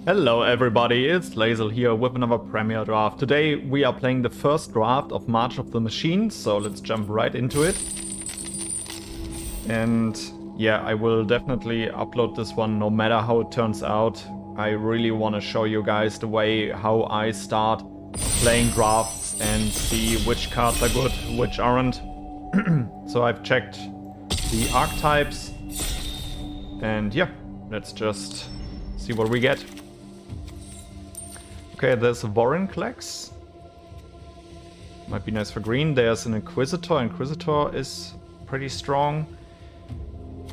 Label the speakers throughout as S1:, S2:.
S1: Hello everybody, it's Lazel here with another Premier Draft. Today we are playing the first draft of March of the Machine, so let's jump right into it. And yeah, I will definitely upload this one no matter how it turns out. I really want to show you guys the way how I start playing drafts and see which cards are good, which aren't. So I've checked the archetypes and yeah, let's just see what we get. Okay, there's a Vorinclex. Might be nice for green. There's an Inquisitor. Inquisitor is pretty strong.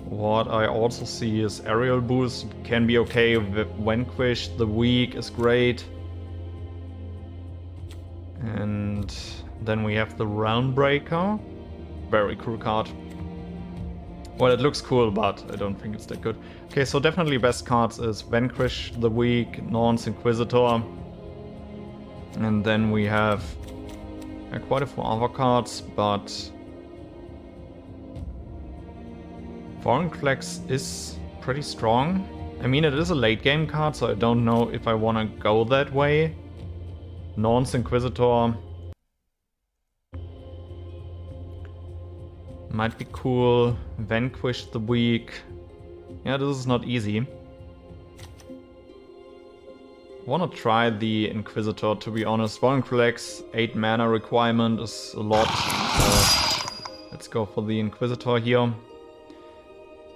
S1: What I also see is Aerial Boost. Can be okay. Vanquish the Weak is great. And then we have the Realm Breaker. Very cool card. Well, it looks cool, but I don't think it's that good. Okay, so definitely best cards is Vanquish the Weak, Norn's Inquisitor. And then we have quite a few other cards, but Vorinclex is pretty strong. I mean, it is a late game card, so I don't know if I want to go that way. Norn's Inquisitor might be cool. Vanquish the Weak. Yeah, this is not easy. Wanna try the Inquisitor, to be honest. Vorinclex, 8 mana requirement is a lot. So let's go for the Inquisitor here.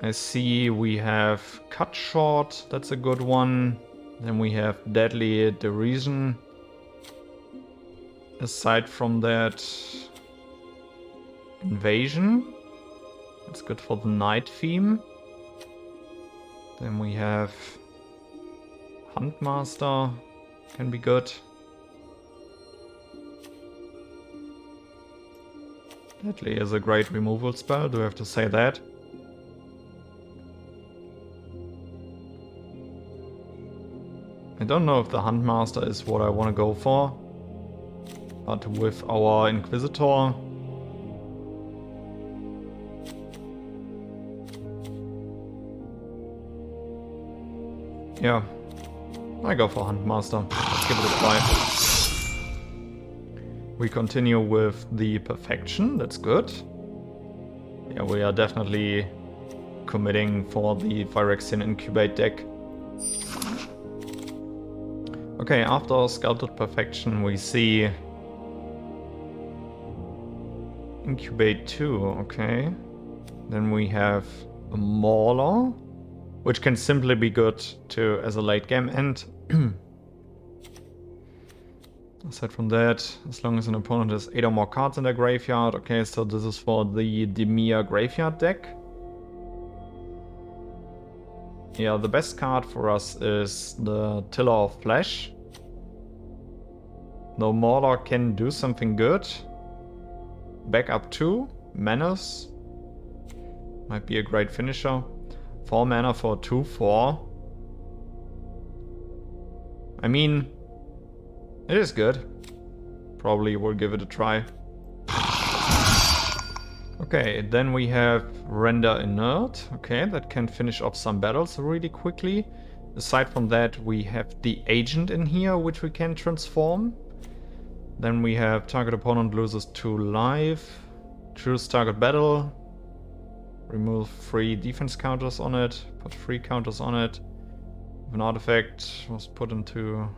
S1: I see we have Cut Short, that's a good one. Then we have Deadly Derision. Aside from that, Invasion. That's good for the night theme. Then we have Huntmaster, can be good. Deadly is a great removal spell, do I have to say that? I don't know if the Huntmaster is what I want to go for, but with our Inquisitor, yeah, I go for Huntmaster. Let's give it a try. We continue with the Perfection, that's good. Yeah, we are definitely committing for the Phyrexian Incubate deck. Okay, after Sculpted Perfection we see Incubate 2, okay. Then we have a Mauler, which can simply be good to as a late game end. Aside from that, as long as an opponent has 8 or more cards in their graveyard. Okay, so this is for the Dimir graveyard deck. Yeah, the best card for us is the Tiller of Flesh. No Mauler can do something good. Backup 2, Menace. Might be a great finisher. 4 mana for 2/4. I mean, it is good. Probably will give it a try. Okay, then we have Render Inert. Okay, that can finish off some battles really quickly. Aside from that, we have the Agent in here, which we can transform. Then we have target opponent loses 2 life. Choose target battle. Remove 3 defense counters on it, put 3 counters on it. If an artifact was put into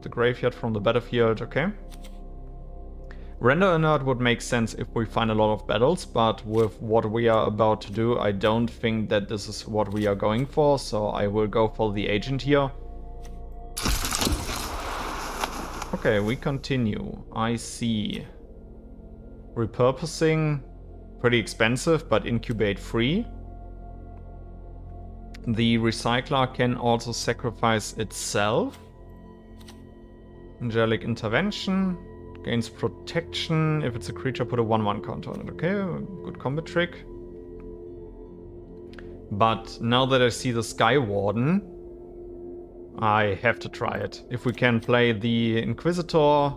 S1: the graveyard from the battlefield, okay. Render Inert would make sense if we find a lot of battles, but with what we are about to do, I don't think that this is what we are going for, so I will go for the Agent here. Okay, we continue. I see Repurposing. Pretty expensive, but Incubate free. The Recycler can also sacrifice itself. Angelic Intervention. Gains protection. If it's a creature, put a 1/1 counter on it. Okay, good combat trick. But now that I see the Sky Warden, I have to try it. If we can play the Inquisitor,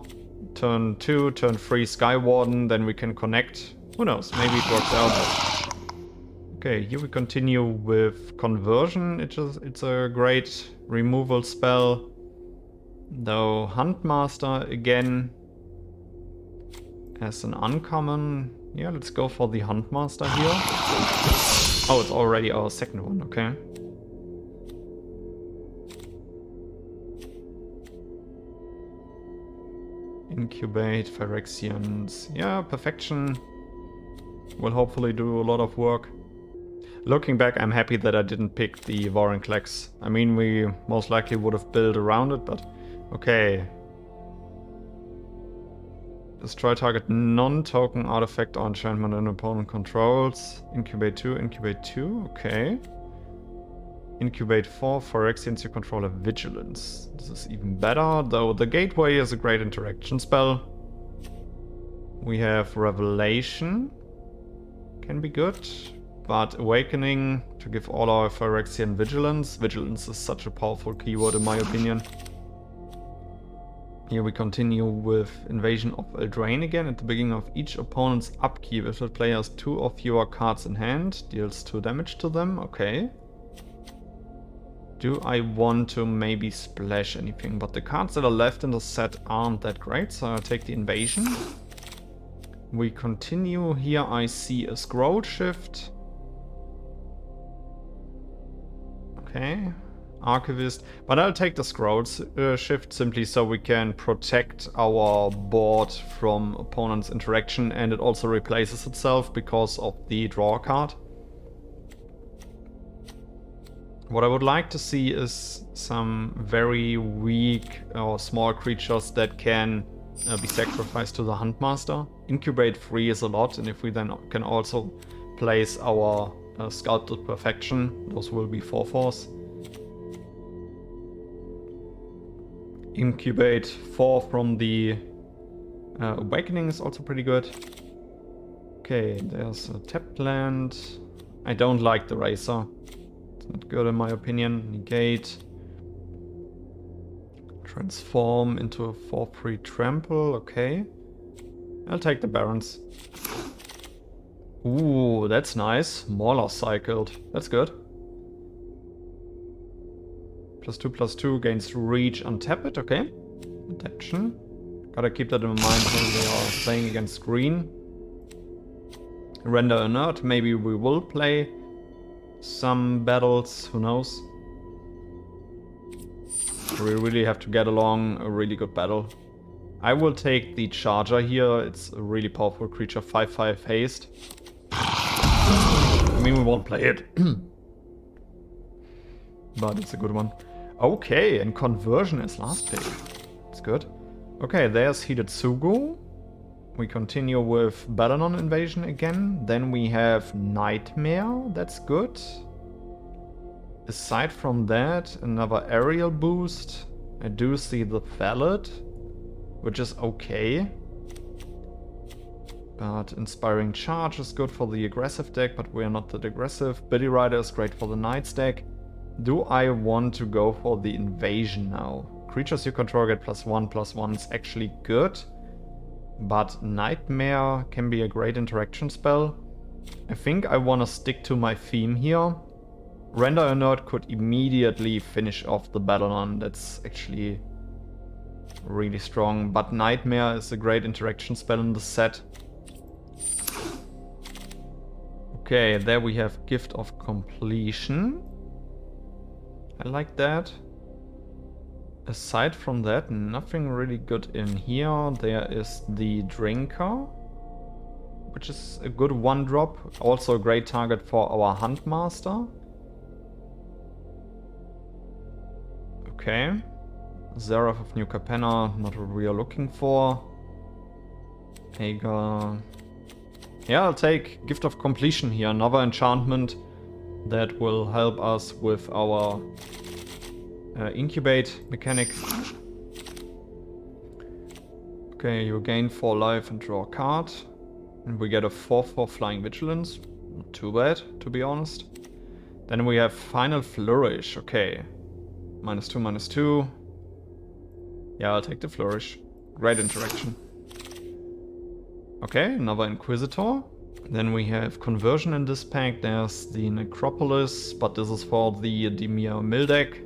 S1: turn 2, turn 3 Sky Warden, then we can connect. Who knows, maybe it works out. Okay, here we continue with Conversion. It's a great removal spell. Though Huntmaster again as an uncommon. Yeah, let's go for the Huntmaster here. Oh, it's already our second one, okay. Incubate, Phyrexians. Yeah, Perfection will hopefully do a lot of work. Looking back, I'm happy that I didn't pick the Vorinclex. I mean, we most likely would have built around it, but okay. Destroy target non-token artifact or enchantment an opponent controls. Incubate 2, okay. Incubate 4, Phyrexians you control have Vigilance. This is even better, though the Gateway is a great interaction spell. We have Revelation. Can be good. But Awakening to give all our Phyrexian Vigilance. Vigilance is such a powerful keyword in my opinion. Here we continue with Invasion of Eldraine again. At the beginning of each opponent's upkeep, if the player has 2 or fewer cards in hand, deals 2 damage to them. Okay. Do I want to maybe splash anything? But the cards that are left in the set aren't that great, so I'll take the Invasion. We continue. Here I see a Scroll Shift. Okay. Archivist. But I'll take the Scroll Shift simply so we can protect our board from opponent's interaction, and it also replaces itself because of the draw card. What I would like to see is some very weak or small creatures that can be sacrificed to the Huntmaster. Incubate 3 is a lot, and if we then can also place our Sculpted Perfection, those will be 4/4s. Incubate 4 from the Awakening is also pretty good. Okay, there's a tapped land. I don't like the Racer. It's not good in my opinion. Negate. Transform into a 4/3 trample. Okay. I'll take the Barons. Ooh, that's nice. Mauler cycled. That's good. +2/+2 gains reach, untap it. Okay. Adaption. Gotta keep that in mind when we are playing against green. Render inert. Maybe we will play some battles. Who knows? We really have to get along a really good battle. I will take the Charger here. It's a really powerful creature. 5/5 haste. I mean, we won't play it. But it's a good one. Okay, and Conversion is last pick. It's good. Okay, there's Heated Sugu. We continue with Balanon Invasion again. Then we have Nightmare. That's good. Aside from that, another aerial boost. I do see the Valid, which is okay. But Inspiring Charge is good for the aggressive deck, but we're not that aggressive. Billy Rider is great for the Knights deck. Do I want to go for the Invasion now? Creatures you control get +1/+1 is actually good. But Nightmare can be a great interaction spell. I think I want to stick to my theme here. Render Inert could immediately finish off the Balanon. That's actually really strong. But Nightmare is a great interaction spell in the set. Okay, there we have Gift of Completion. I like that. Aside from that, nothing really good in here. There is the Drinker, which is a good 1-drop. Also a great target for our Huntmaster. Okay. Seraph of New Capenna, not what we are looking for. Hagar. Yeah, I'll take Gift of Completion here. Another enchantment that will help us with our Incubate mechanic. Okay, you gain 4 life and draw a card. And we get a 4/4 Flying Vigilance. Not too bad, to be honest. Then we have Final Flourish. Okay. -2/-2. Yeah, I'll take the Flourish. Great interaction. Okay, another Inquisitor. Then we have conversion in this pack. There's the Necropolis, but this is for the Dimir Mill deck.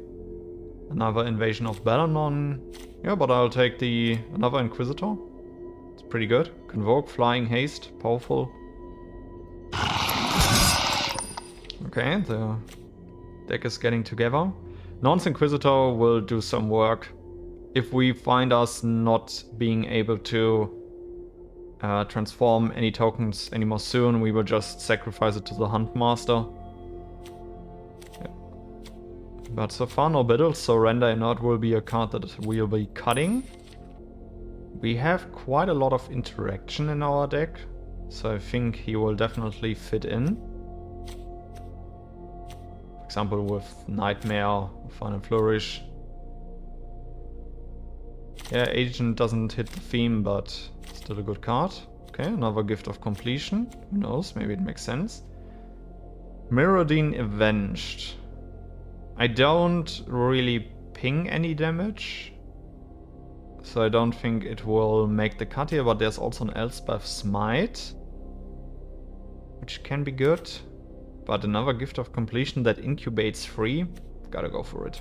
S1: Another Invasion of Balanon. Yeah, but I'll take another Inquisitor. It's pretty good. Convoke, Flying, Haste, powerful. Okay, the deck is getting together. Nonce Inquisitor will do some work. If we find us not being able to transform any tokens anymore soon, we will just sacrifice it to the Huntmaster. Yeah. But so far no battles, so Render Inert will be a card that we'll be cutting. We have quite a lot of interaction in our deck, so I think he will definitely fit in. For example, with Nightmare, Final Flourish. Yeah, Agent doesn't hit the theme, but still a good card. Okay, another Gift of Completion. Who knows, maybe it makes sense. Mirrodin Avenged. I don't really ping any damage, so I don't think it will make the cut here, but there's also an Elspeth Smite, which can be good. But another Gift of Completion that incubates free, gotta go for it.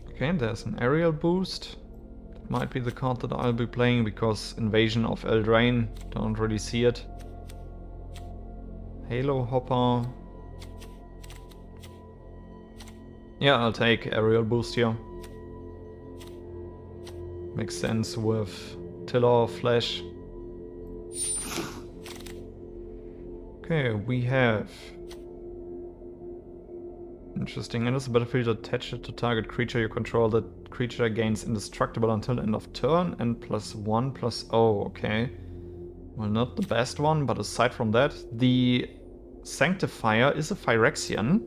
S1: Okay, there's an aerial boost. That might be the card that I'll be playing because Invasion of Eldraine, don't really see it. Halo Hopper. Yeah, I'll take aerial boost here. Makes sense with Tiller Flash. Okay, we have... Interesting. It is a battlefield attached to target creature you control. That creature gains indestructible until end of turn and +1/+0. Okay. Well, not the best one, but aside from that, the Sanctifier is a Phyrexian.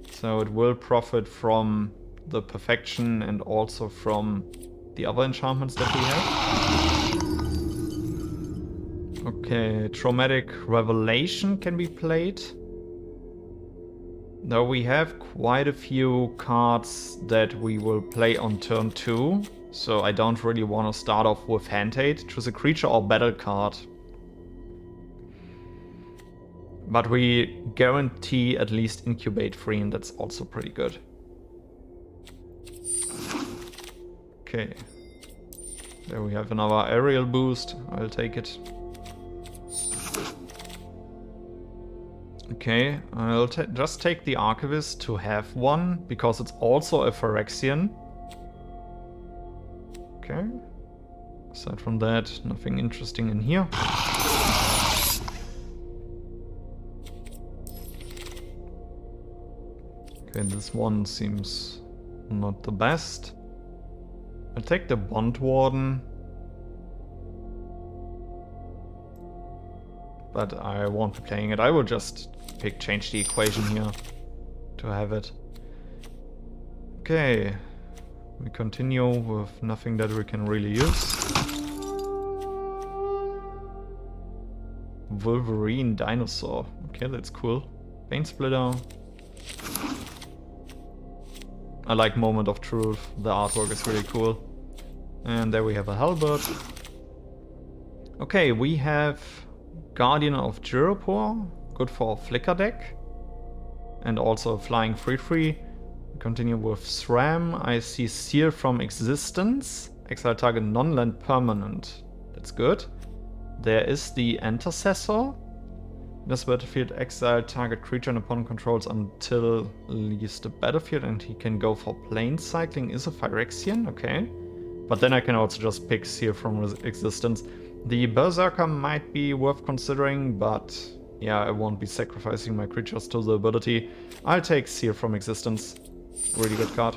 S1: So it will profit from the Perfection and also from the other enchantments that we have. Okay, Traumatic Revelation can be played. Now we have quite a few cards that we will play on turn 2, so I don't really want to start off with Hand Hate. Choose a creature or battle card. But we guarantee at least Incubate free, and that's also pretty good. Okay. There we have another aerial boost. I'll take it. Okay, I'll just take the Archivist to have one, because it's also a Phyrexian. Okay. Aside from that, nothing interesting in here. Okay, this one seems not the best. I'll take the Bond Warden. But I won't be playing it. I will just change the equation here to have it. Okay. We continue with nothing that we can really use. Wolverine Dinosaur. Okay, that's cool. Bane Splitter. I like Moment of Truth. The artwork is really cool. And there we have a Halberd. Okay, we have Guardian of Jiropor, good for a Flicker deck. And also a Flying 3/3. Continue with SRAM. I see Seal from Existence. Exile target non-land permanent. That's good. There is the Intercessor. This battlefield, exile target creature and opponent controls until leaves the battlefield, and he can go for plane cycling. Is a Phyrexian, okay. But then I can also just pick Seal from Existence. The Berserker might be worth considering, but yeah, I won't be sacrificing my creatures to the ability. I'll take Seal from Existence. Really good card.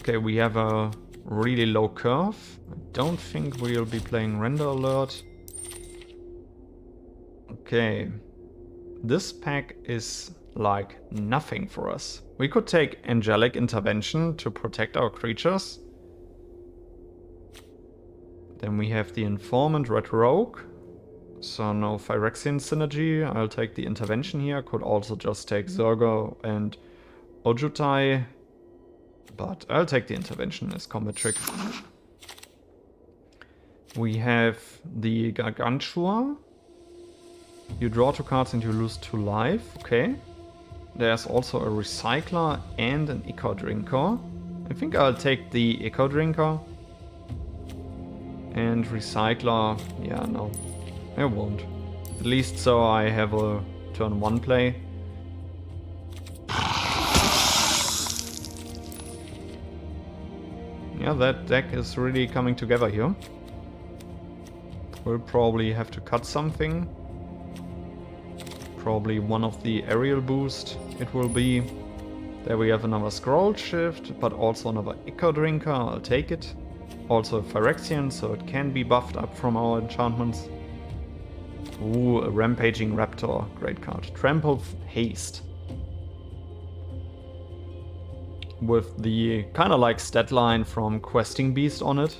S1: Okay, we have a really low curve. I don't think we'll be playing Render Alert. Okay. This pack is like nothing for us. We could take Angelic Intervention to protect our creatures. Then we have the Informant Red Rogue. So no Phyrexian synergy. I'll take the Intervention here. Could also just take Zergo and Ojutai. But I'll take the Intervention as combat trick. We have the Gargantua. You draw 2 cards and you lose 2 life. Okay. There's also a Recycler and an Echo Drinker. I think I'll take the Echo Drinker. And Recycler, yeah, no, I won't. At least so I have a turn 1 play. Yeah, that deck is really coming together here. We'll probably have to cut something. Probably one of the aerial boost it will be. There we have another Scroll Shift, but also another Echo Drinker, I'll take it. Also a Phyrexian, so it can be buffed up from our enchantments. Ooh, a Rampaging Raptor, great card. Trample Haste. With the kind of like stat line from Questing Beast on it.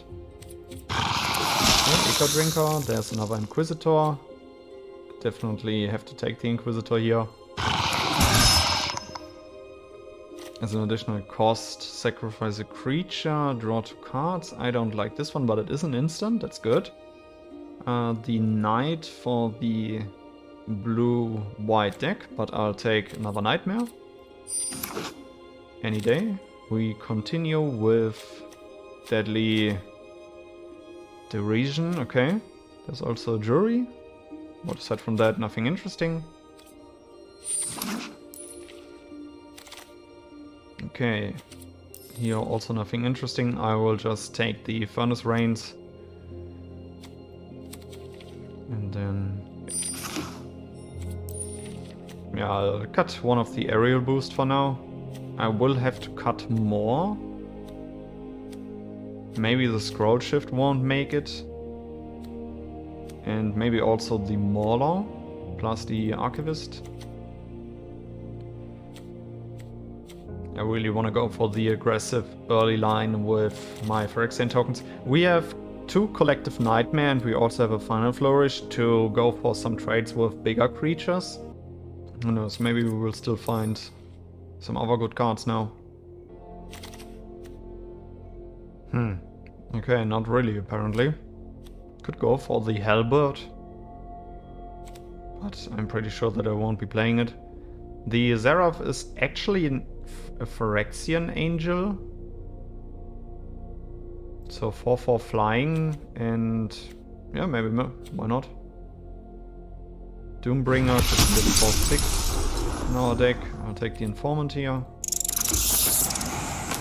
S1: Echo Drinker, there's another Inquisitor. Definitely have to take the Inquisitor here. As an additional cost, sacrifice a creature, draw 2 cards. I don't like this one, but it is an instant, that's good. The Knight for the blue-white deck, but I'll take another Nightmare. Any day. We continue with Deadly Derision, okay. There's also a Jury. What aside from that, nothing interesting. Okay, here also nothing interesting. I will just take the Furnace Rains. And then... yeah, I'll cut one of the aerial boost for now. I will have to cut more. Maybe the Scroll Shift won't make it. And maybe also the Mauler, plus the Archivist. I really want to go for the aggressive early line with my Phyrexian tokens. We have 2 Collective Nightmare and we also have a Final Flourish to go for some trades with bigger creatures. Who knows, maybe we will still find some other good cards now. Okay, not really apparently. Could go for the Hellbird. But I'm pretty sure that I won't be playing it. The Seraph is actually a Phyrexian Angel. So 4/4 flying and... yeah, maybe, why not? Doombringer, just get 4/6 in our deck. I'll take the Informant here.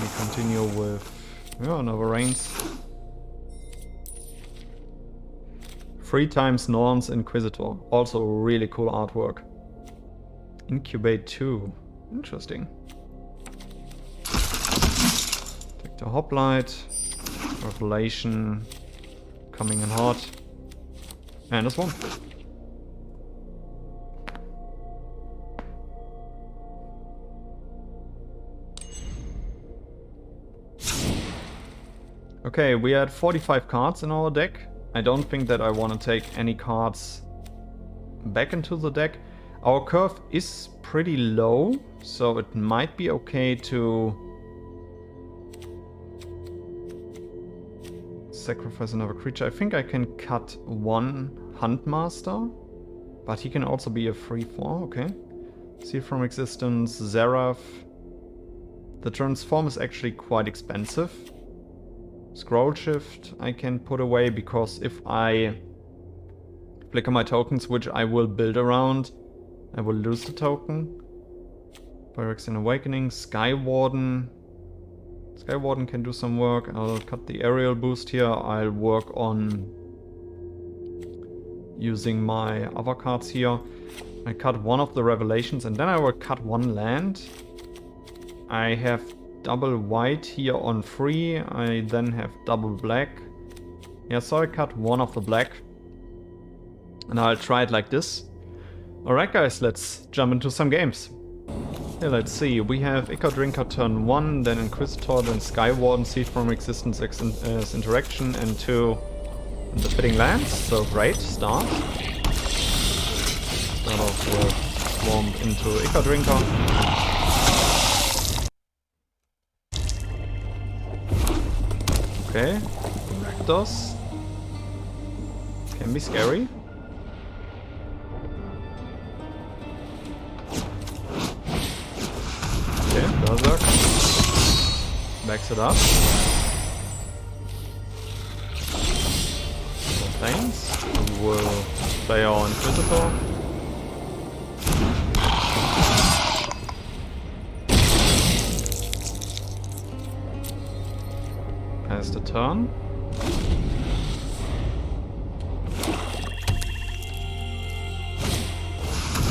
S1: We continue with... yeah, another Reigns. 3 times Norn's Inquisitor. Also really cool artwork. Incubate 2. Interesting. Take the Hoplite. Revelation. Coming in hot. And a Swamp. Okay, we had 45 cards in our deck. I don't think that I want to take any cards back into the deck. Our curve is pretty low, so it might be okay to sacrifice another creature. I think I can cut 1 Huntmaster, but he can also be a 3/4, okay. Seal from Existence, Seraph. The Transform is actually quite expensive. Scroll Shift I can put away because if I flicker my tokens, which I will build around, I will lose the token. Phyrexian Awakening, Skywarden. Skywarden can do some work. I'll cut the aerial boost here. I'll work on using my other cards here. I cut one of the Revelations and then I will cut 1 land. I have double white here on 3. I then have double black. Yeah, so I cut 1 of the black. And I'll try it like this. Alright guys, let's jump into some games. Yeah, let's see. We have Echo Drinker turn 1, then Inquisitor, then Skywarden, Seed from Existence as interaction, and 2 the Fitting Lands. So great, start. Start off with Swamp into Echo Drinker. Okay, Rakdos. Can be scary. Okay, Berserk. Backs it up. Planes. We will play our Inquisitor. Has the turn.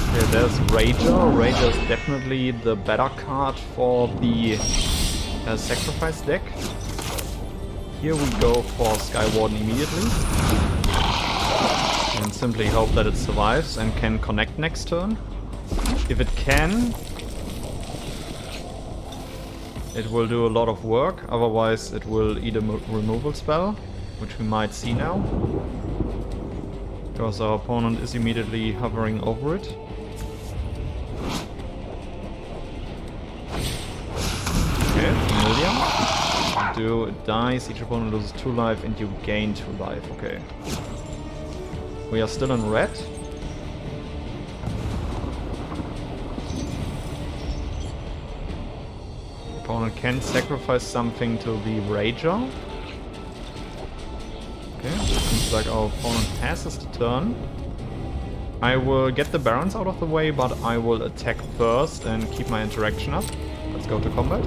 S1: Okay, there's Rager. Rager is definitely the better card for the sacrifice deck. Here we go for Skywarden immediately. And simply hope that it survives and can connect next turn. If it can, it will do a lot of work, otherwise it will eat a removal spell, which we might see now. Because our opponent is immediately hovering over it. Okay, Familiar. Do it dies, each opponent loses 2 life and you gain 2 life, okay. We are still in red. Opponent can sacrifice something to the Rager. Okay, seems like our opponent passes the turn. I will get the Barons out of the way, but I will attack first and keep my interaction up. Let's go to combat.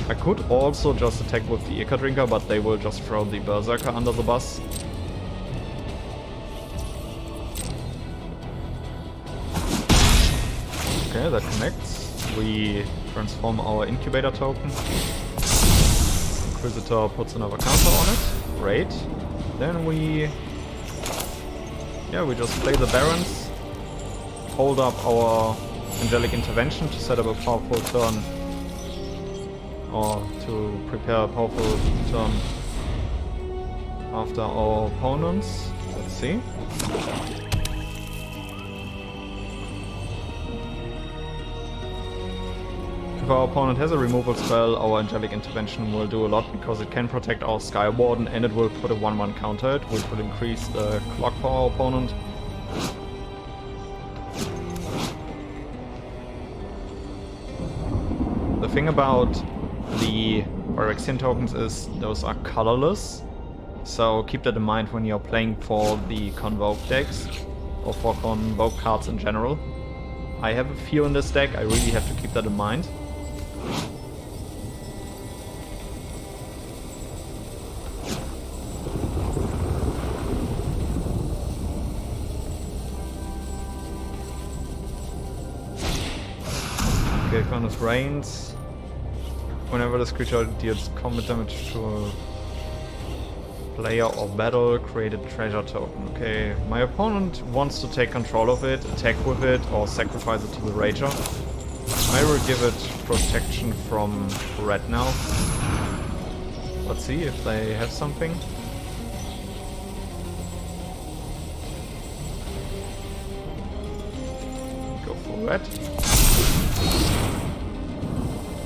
S1: I could also just attack with the Ica Drinker, but they will just throw the Berserker under the bus. Okay, that connects. We transform our Incubator token. Inquisitor puts another counter on it. Great. Then we just play the Barons. Hold up our Angelic Intervention to set up a powerful turn. Or to prepare a powerful turn after our opponents. Let's see. If our opponent has a removal spell, our Angelic Intervention will do a lot because it can protect our Skywarden and it will put a 1/1 counter it, which will increase the clock for our opponent. The thing about the Phyrexian tokens is those are colorless, so keep that in mind when you're playing for the Convoke decks, or for Convoke cards in general. I have a few in this deck, I really have to keep that in mind. Okay, Furnace Reigns. Whenever this creature deals combat damage to a player or battle, create a treasure token. Okay, my opponent wants to take control of it, attack with it, or sacrifice it to the Rager. I will give it protection from red now. Let's see if they have something. Go for red.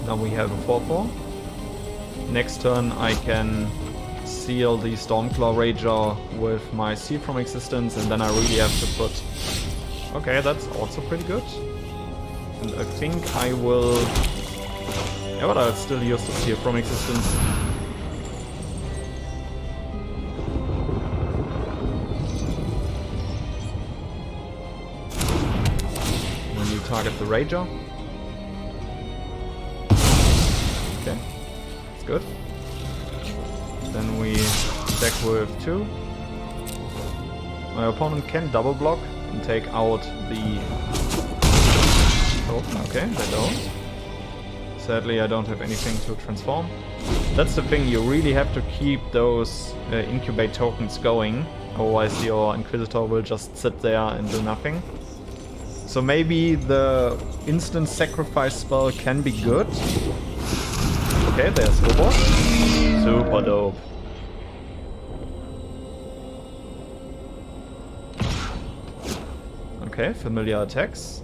S1: Now we have a 4/4. Next turn I can seal the Stormclaw Rager with my Seal from Existence, and then I really have to put... Okay, that's also pretty good. And I think I will... Yeah, but I'll still use the Seal from Existence. When you target the Rager. Okay, that's good. Then we attack with 2. My opponent can double block and take out the... Oh, okay, they don't. Sadly, I don't have anything to transform. That's the thing, you really have to keep those Incubate tokens going, otherwise your Inquisitor will just sit there and do nothing. So maybe the instant sacrifice spell can be good. Okay, there's Robot. Super dope. Okay, familiar attacks.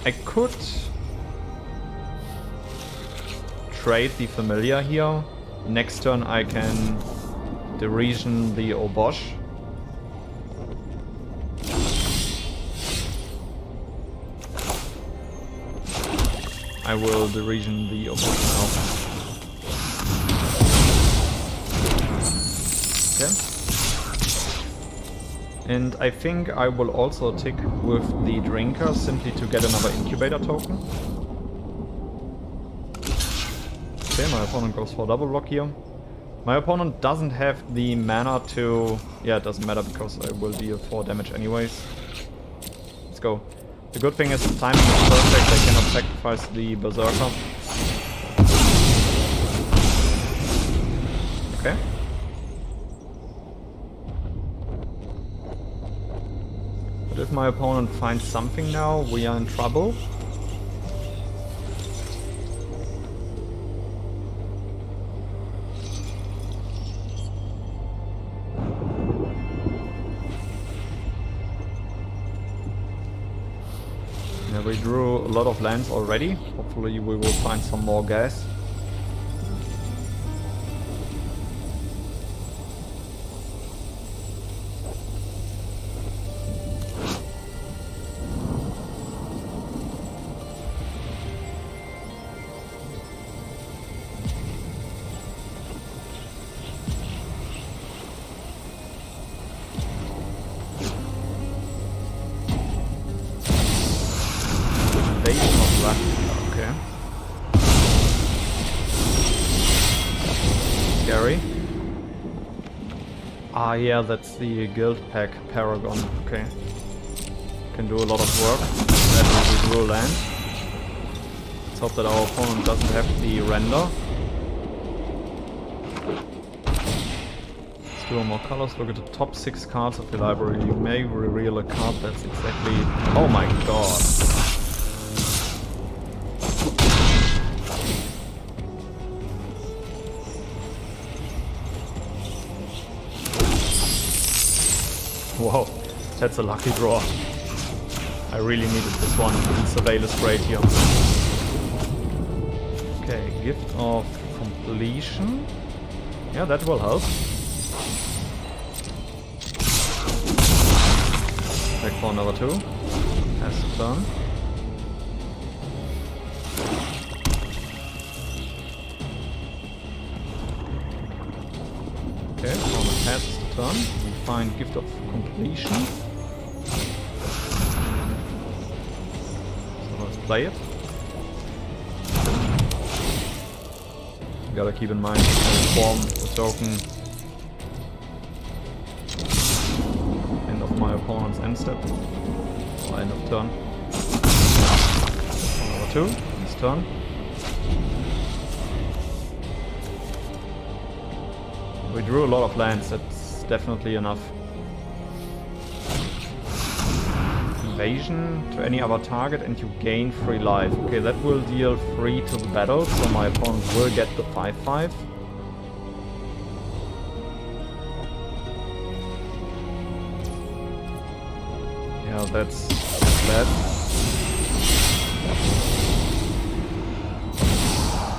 S1: I could trade the familiar here. Next turn I can Derision the Obosh. I will derision the Obosh now. Okay. And I think I will also tick with the Drinker simply to get another Incubator token. Okay, my opponent goes for double block here. My opponent doesn't have the mana to... Yeah, it doesn't matter because I will deal 4 damage anyways. Let's go. The good thing is the timing is perfect, I cannot sacrifice the Berserker. Okay. But if my opponent finds something now, we are in trouble. Yeah, we drew a lot of lands already. Hopefully we will find some more gas. Okay. Scary. Ah, yeah, that's the guild pack Paragon. Okay. Can do a lot of work. That will redraw land. Let's hope that our opponent doesn't have the render. Let's do more colors. Look at the top 6 cards of the library. You may reveal a card that's exactly... Oh my god. Wow, that's a lucky draw. I really needed this one. Surveillance great here. Okay, Gift of Completion. Yeah, that will help. Back for another 2. Pass the turn. Okay, opponent passes the turn. We find Gift of Completion. So let's play it. You gotta keep in mind transform the token end of my opponent's end step. Or end of turn. Number 2, his turn. We drew a lot of lands, that's definitely enough. Invasion to any other target and you gain 3 life. Okay, that will deal 3 to the battle, so my opponent will get the 5/5. Yeah, that's bad.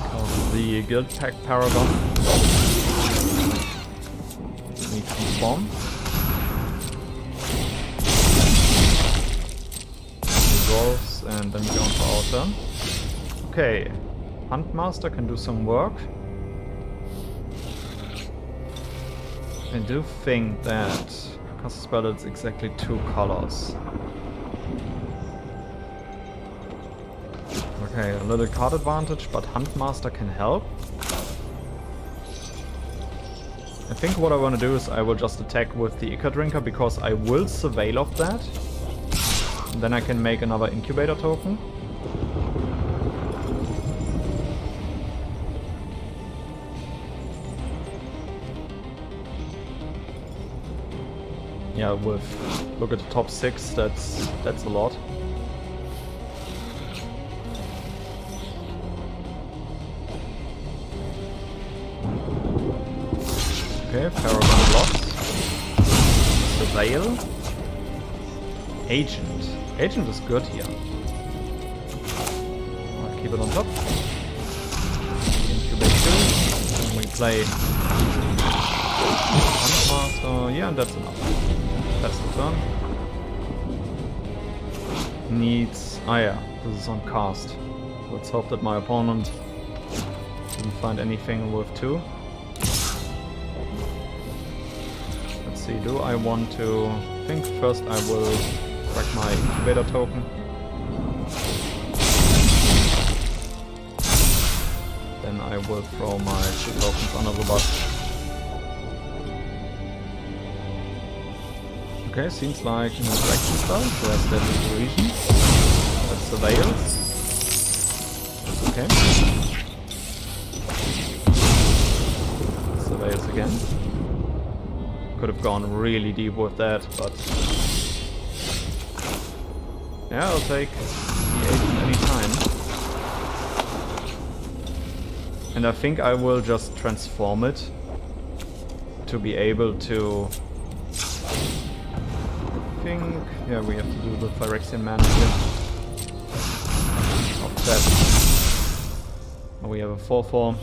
S1: Because the Guild Pack Paragon needs to transform. And then we go on to our turn. Okay, Huntmaster can do some work. I do think that because the spell is exactly 2 colors. Okay, a little card advantage, but Huntmaster can help. I think what I want to do is I will just attack with the Ica Drinker because I will surveil of that. Then I can make another Incubator token. Yeah, with look at the top 6, that's a lot. Okay, Paragon blocks. Surveil. Agent. Agent is good here. I'll keep it on top. Incubate 2. And we play Master, yeah, that's enough. That's the turn. Needs... ah yeah, this is on cast. Let's hope that my opponent didn't find anything worth 2. Let's see, do I want to... I think first I will crack my incubator token. Then I will throw my 2 tokens under the bus. Okay, seems like an interaction spell, so that's deadly region. That's surveils. Okay. Surveils again. Could have gone really deep with that, but... yeah, I'll take the agent anytime. And I think I will just transform it to be able to... yeah, we have to do the Phyrexian mana here. Offset. Oh, we have a 4/4.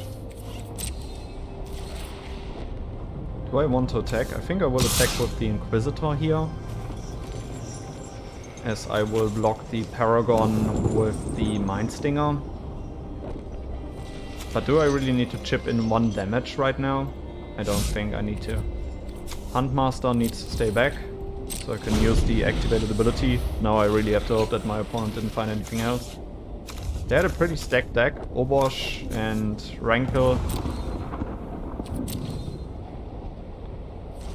S1: Do I want to attack? I think I will attack with the Inquisitor here, as I will block the Paragon with the Mind Stinger. But do I really need to chip in 1 damage right now? I don't think I need to. Huntmaster needs to stay back, so I can use the activated ability. Now I really have to hope that my opponent didn't find anything else. They had a pretty stacked deck. Obosh and Rankle.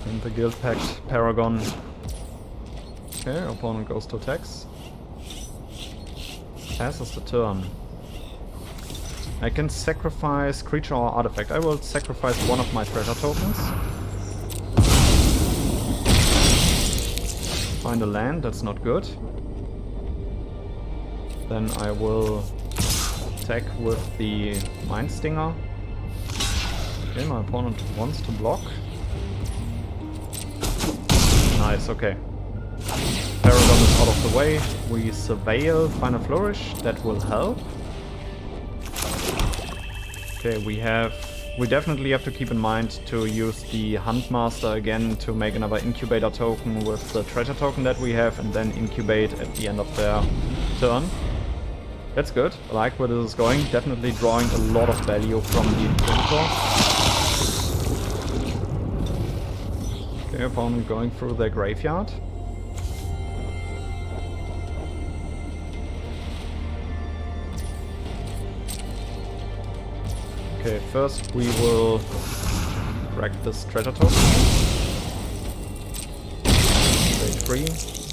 S1: And the Guild Pact Paragon. Okay, opponent goes to attacks. Passes the turn. I can sacrifice creature or artifact. I will sacrifice 1 of my treasure tokens. Find a land, that's not good. Then I will attack with the Mind Stinger. Okay, my opponent wants to block. Nice, okay. Paragon is out of the way. We surveil Final Flourish, that will help. Okay, we definitely have to keep in mind to use the Huntmaster again to make another incubator token with the treasure token that we have, and then incubate at the end of their turn. That's good. I like where this is going. Definitely drawing a lot of value from the Inquisitor. Okay, opponent going through their graveyard. Okay, first we will crack this treasure token. Trade 3.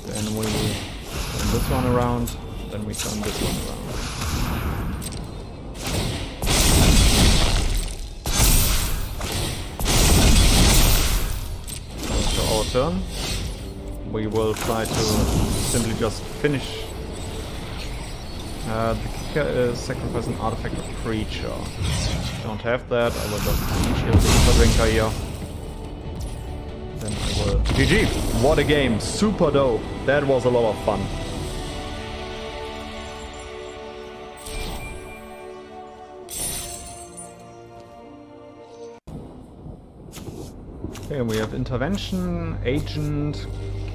S1: Then we turn this one around. Then we turn this one around. So our turn. We will try to simply just finish. The kicker is sacrifice an artifact or creature. Don't have that, I will just kill the Super Drinker here. Then I will... GG! What a game! Super dope! That was a lot of fun. Okay, we have Intervention, Agent,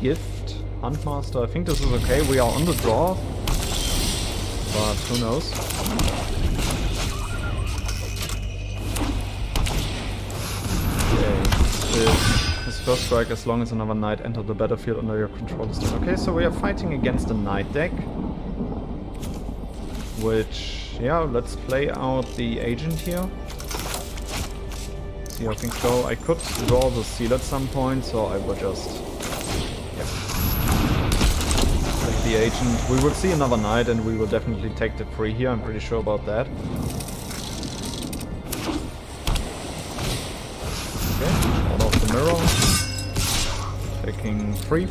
S1: Gift, Huntmaster. I think this is okay. We are on the draw. But who knows? His first strike as long as another knight enters the battlefield under your control is done. Okay, so we are fighting against a knight deck. Which, yeah, let's play out the agent here. See how things go. I could draw the seal at some point, so I will just... yeah. Take the agent. We will see another knight and we will definitely take the free here, I'm pretty sure about that. Mirror. Taking 3.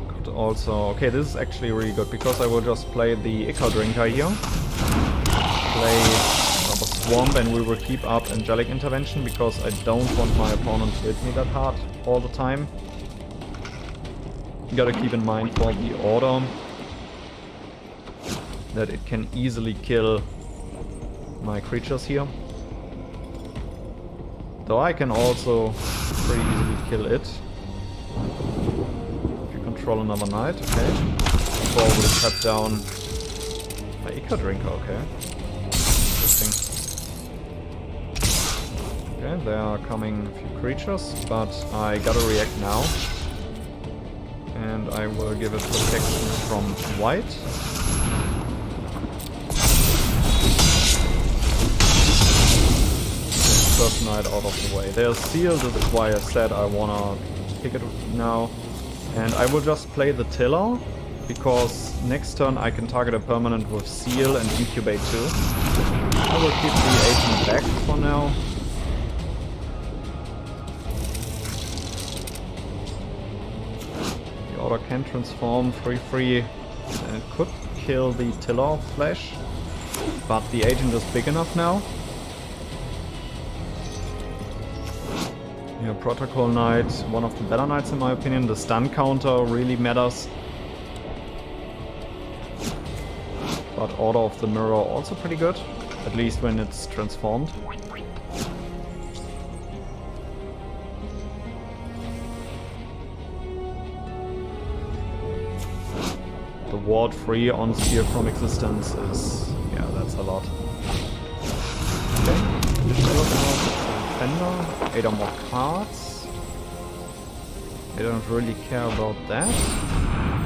S1: Could also... okay, this is actually really good, because I will just play the Ichor Drinker here. Play another Swamp and we will keep up Angelic Intervention, because I don't want my opponent to hit me that hard all the time. You gotta keep in mind for the order that it can easily kill my creatures here. Though I can also pretty easily kill it. If you control another knight, okay. Before I would have cut down my Ica Drinker, okay. Interesting. Okay, there are coming a few creatures, but I gotta react now. And I will give it protection from white. First knight out of the way. There's seal, this is why I said I wanna pick it now. And I will just play the tiller, because next turn I can target a permanent with seal and incubate too. I will keep the agent back for now. The order can transform 3/3 and it could kill the tiller flash, but the agent is big enough now. Yeah, Protocol Knight, one of the better knights in my opinion. The stun counter really matters. But Order of the Mirror also pretty good, at least when it's transformed. The ward 3 on Sphere from Existence is... yeah, that's a lot. Okay, Defender, 8 or more cards. I don't really care about that.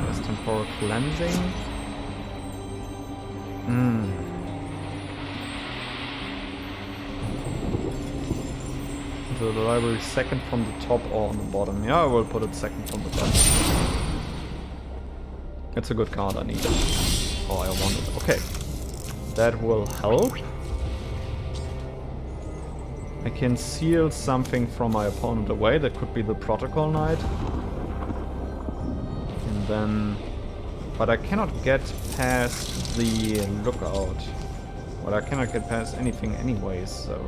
S1: There's Temporal Cleansing. The library second from the top or on the bottom. Yeah, I will put it second from the top. It's a good card, I need it. Oh, I want it. Okay. That will help. I can seal something from my opponent away. That could be the Protocol Knight. And then... but I cannot get past the Lookout. But I cannot get past anything anyways, so...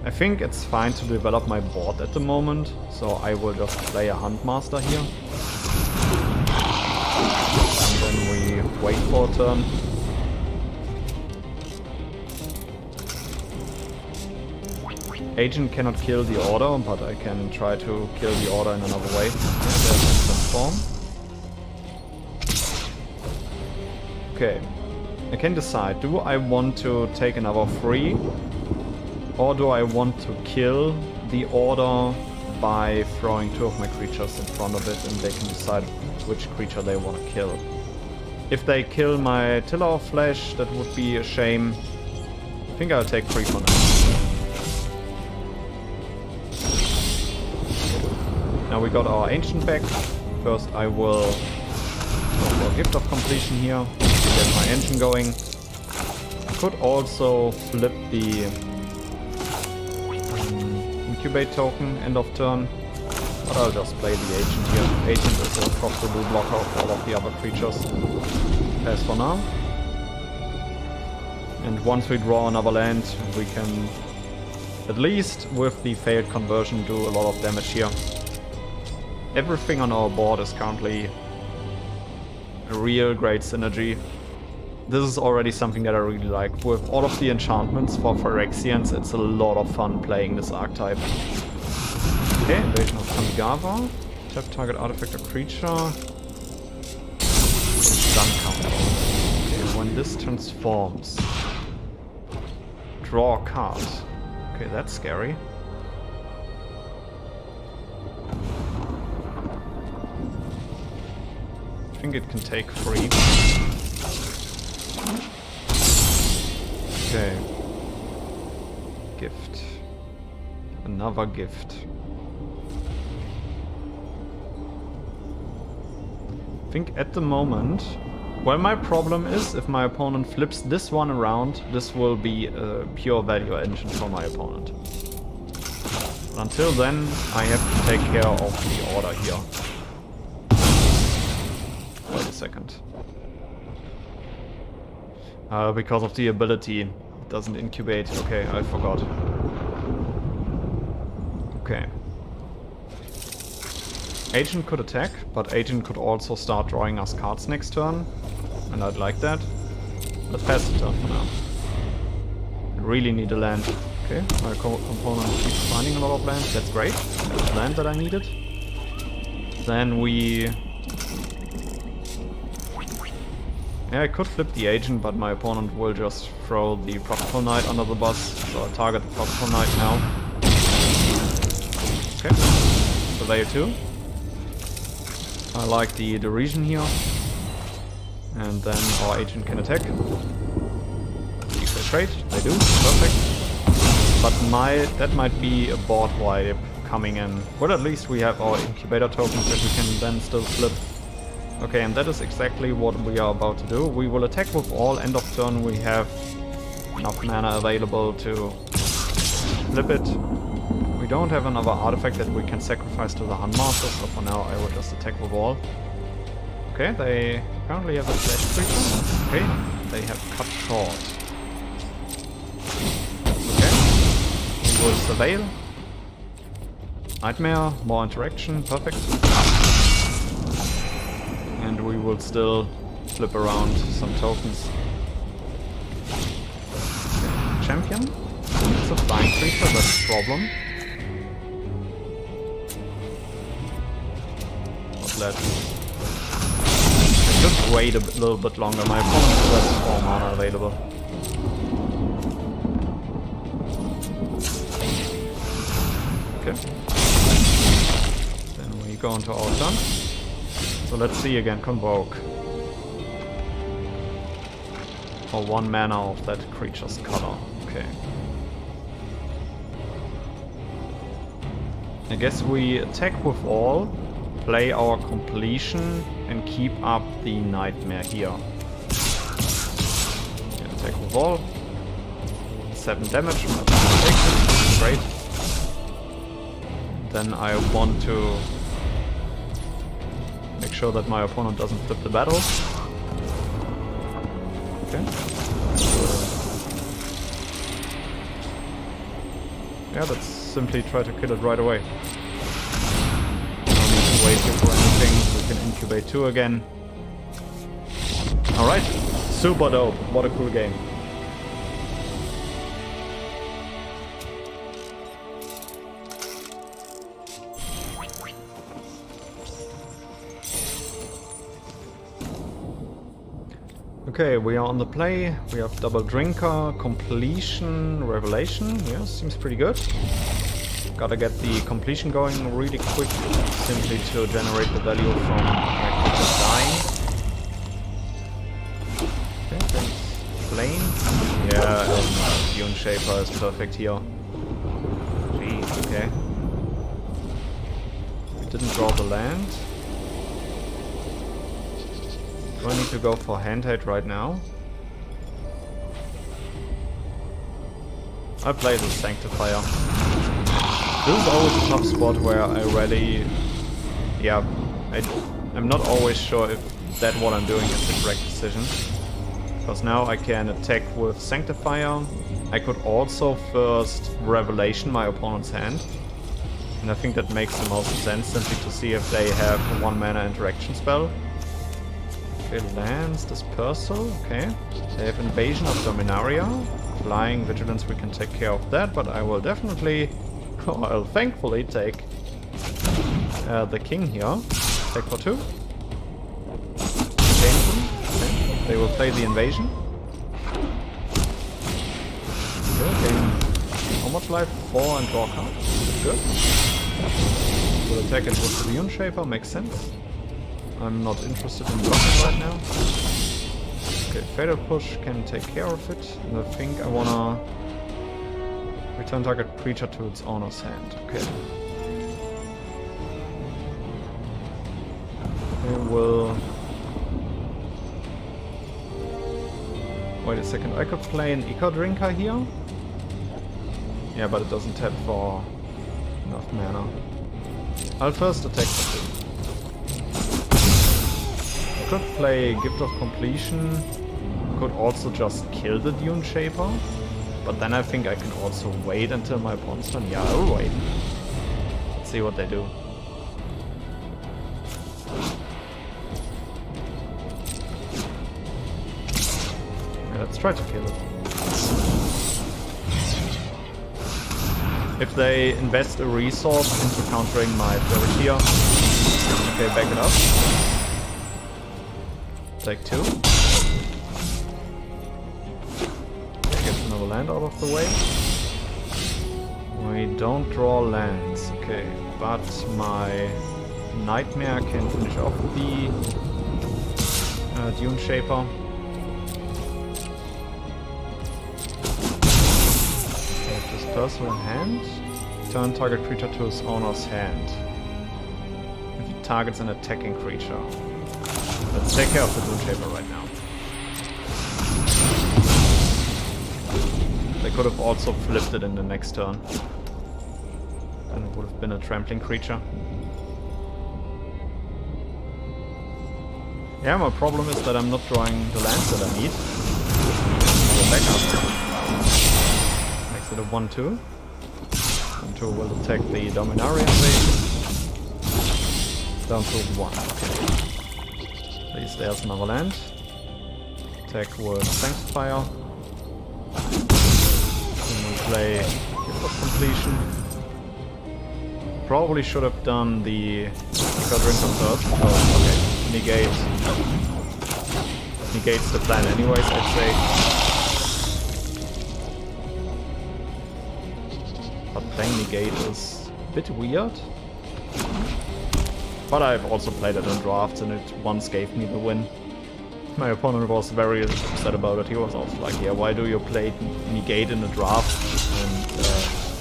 S1: I think it's fine to develop my board at the moment, so I will just play a Huntmaster here. And then we wait for a turn. Agent cannot kill the Order, but I can try to kill the Order in another way. Yeah, there's a transform. Okay. I can decide, do I want to take another 3? Or do I want to kill the Order by throwing 2 of my creatures in front of it and they can decide which creature they want to kill. If they kill my Tiller of Flesh, that would be a shame. I think I'll take 3 for now. Now we got our Ancient back. First I will go for a Gift of Completion here to get my engine going. I could also flip the Incubate token end of turn, but I'll just play the Agent here. Agent is a profitable blocker of all of the other creatures. Pass for now. And once we draw another land, we can, at least with the failed conversion, do a lot of damage here. Everything on our board is currently a real great synergy. This is already something that I really like. With all of the enchantments for Phyrexians, it's a lot of fun playing this archetype. Okay, Invasion of Kamigawa. Tap target artifact or creature. Stun counter. Okay, when this transforms, draw a card. Okay, that's scary. I think it can take 3. Okay. Gift. Another gift. I think at the moment... well, my problem is if my opponent flips this one around, this will be a pure value engine for my opponent. But until then, I have to take care of the order here. Wait a second. Because of the ability, it doesn't incubate. Okay, I forgot. Okay. Agent could attack, but Agent could also start drawing us cards next turn. And I'd like that. Let's pass the turn for now. I really need a land. Okay, my component keeps finding a lot of land. That's great. That's land that I needed. Then we... Yeah, I could flip the agent, but my opponent will just throw the Prophetful Knight under the bus. So I'll target the Prophetful Knight now. Okay. Surveyor 2. I like the region here. And then our agent can attack. If they trade, they do. Perfect. But that might be a board wipe coming in. But at least we have our incubator tokens that we can then still flip. Okay, and that is exactly what we are about to do. We will attack with all. End of turn we have enough mana available to flip it. We don't have another artifact that we can sacrifice to the Handmaster, so for now I will just attack with all. Okay, they apparently have a flash creature. Okay, they have cut short. Okay, we will surveil. Nightmare, more interaction, perfect. And we will still flip around some tokens. Okay. Champion. It's a flying creature, that's a problem. Not let. I should wait a little bit longer. My opponent still has 4 mana available. Okay. Then we go into our turn. So let's see again, Convoke. For 1 mana of that creature's color. Okay. I guess we attack with all, play our completion, and keep up the Nightmare here. Yeah, attack with all. 7 damage, great. Then I want to make sure that my opponent doesn't flip the battle. Okay. Yeah, let's simply try to kill it right away. No need to wait here for anything. We can incubate 2 again. Alright, super dope. What a cool game. Okay, we are on the play. We have double drinker, completion, revelation. Yeah, seems pretty good. Gotta get the completion going really quick, simply to generate the value from just dying. Okay, thanks. Flame. Yeah, Dune Shaper is perfect here. Jeez, okay. We didn't draw the land. Do I need to go for handheld right now? I'll play the Sanctifier. This is always a tough spot where I really... Yeah, I'm not always sure if that what I'm doing is the correct decision. Because now I can attack with Sanctifier. I could also first Revelation my opponent's hand. And I think that makes the most sense, simply to see if they have a 1 mana interaction spell. Okay, lands, Dispersal, okay. They have Invasion of Dominaria. Flying, Vigilance, we can take care of that, but I will definitely, I'll thankfully take the King here. Take for 2. Okay. They will play the Invasion. Okay, gain how much life? 4 and draw card. Good. We'll attack it with the Dune Shaper, makes sense. I'm not interested in blocking right now. Okay, Fatal Push can take care of it. And I think I wanna return target creature to its owner's hand. Okay. I will... Wait a second, I could play an Eco Drinker here. Yeah, but it doesn't tap for enough mana. I'll first attack for 2. Could play Gift of Completion, could also just kill the Dune Shaper, but then I think I can also wait until my opponent's turn. Yeah, I'll wait. Let's see what they do. Yeah, let's try to kill it. if they invest a resource into countering my third here. Okay, back it up. Take 2. Get another land out of the way. We don't draw lands, okay, but my Nightmare can finish off the Dune Shaper. Have this personal hand. Turn target creature to his owner's hand. If it targets an attacking creature. Let's take care of the Dune Shaper right now. They could have also flipped it in the next turn. And it would have been a trampling creature. Yeah, my problem is that I'm not drawing the lands that I need. Go back up. Makes it a 1-2. 1-2 will attack the Dominaria invasion. Down to 1. Okay. At least there's another land. Attack with Sanctifier. And we'll play Gift of Completion. Probably should have done the Drinker first. Oh, okay. Negates the plan anyways, I'd say. But playing negate is a bit weird. But I've also played it in drafts and it once gave me the win. My opponent was very upset about it. He was also like, yeah, why do you play negate in a draft? And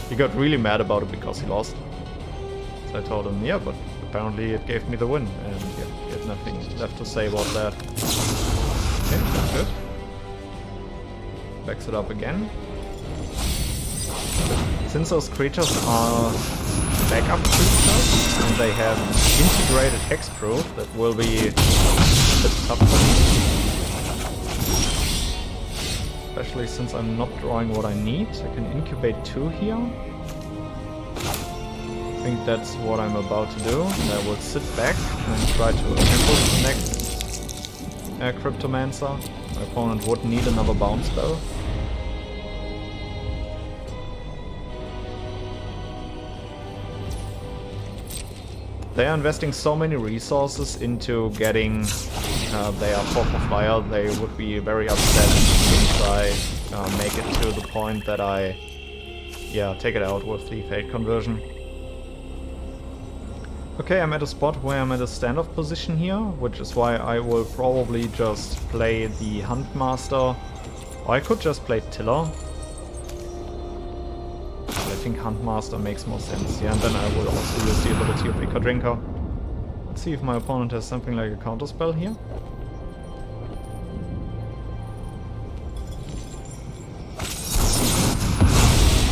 S1: he got really mad about it because he lost. So I told him, yeah, but apparently it gave me the win, and yeah, he had nothing left to say about that. Okay, that's good. Backs it up again. Since those creatures are backup creatures, and they have integrated hexproof, that will be a bit tough for me. Especially since I'm not drawing what I need. I can incubate 2 here. I think that's what I'm about to do, and I will sit back and try to ambush the next Cryptomancer. My opponent would need another bounce spell. They are investing so many resources into getting their 4 for fire, they would be very upset if I make it to the point that I take it out with the Fate Conversion. Okay, I'm at a spot where I'm at a standoff position here, which is why I will probably just play the Huntmaster. Or I could just play Tiller. But I think Huntmaster makes more sense. Yeah, and then I will also use the ability of Ica Drinker. Let's see if my opponent has something like a counterspell here.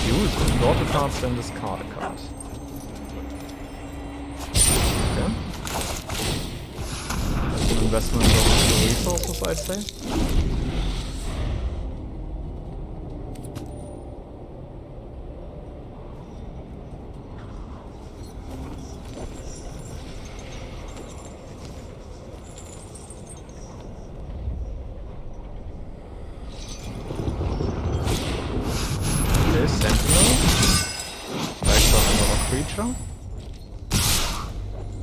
S1: Use draw 2 cards, then discard a card. Investment of the resources, I'd say. Okay, Sentinel. Strikes up another creature.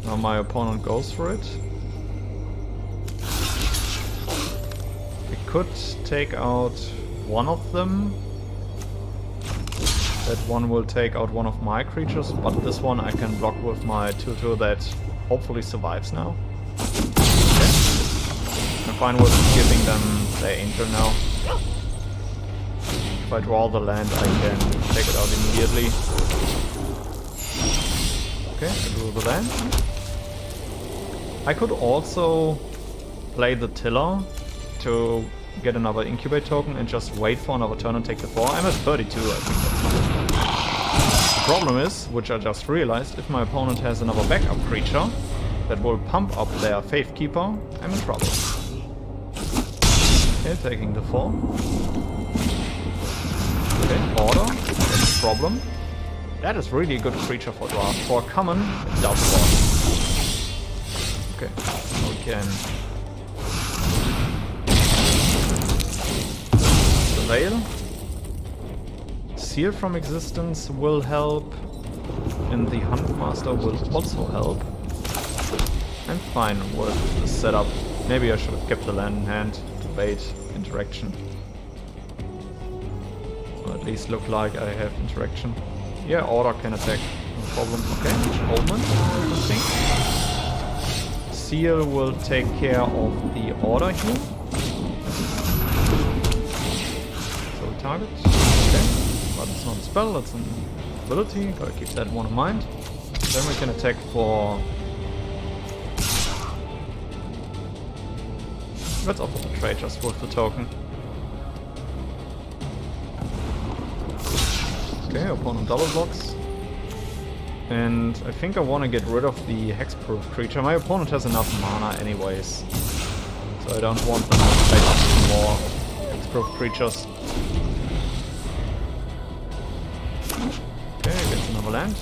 S1: Now my opponent goes for it. Could take out one of them. That one will take out one of my creatures, but this one I can block with my 2/2 that hopefully survives now. Okay. I'm fine with giving them their Angel now. If I draw the land, I can take it out immediately. Okay, I drew the land. I could also play the Tiller to get another Incubate token and just wait for another turn and take the 4. I'm at 32, I think that's fine. The problem is, which I just realized, if my opponent has another backup creature that will pump up their Faith Keeper, I'm in trouble. Okay, taking the 4. Okay, Order, that's a problem. That is really a good creature for draft. For common, it does work. Okay, now we can Veil. Seal from Existence will help, and the Huntmaster will also help. I'm fine with the setup. Maybe I should have kept the land in hand to bait interaction. Or at least look like I have interaction. Yeah, Order can attack, no problem. Okay, Omen, interesting. Seal will take care of the Order here. So target, okay. But it's not a spell, it's an ability. Gotta keep that one in mind. Then we can attack for... Let's offer the trade just with the token. Okay, opponent double blocks. And I think I want to get rid of the hexproof creature. My opponent has enough mana anyways. So I don't want them to play up more hexproof creatures. Okay, gets another land.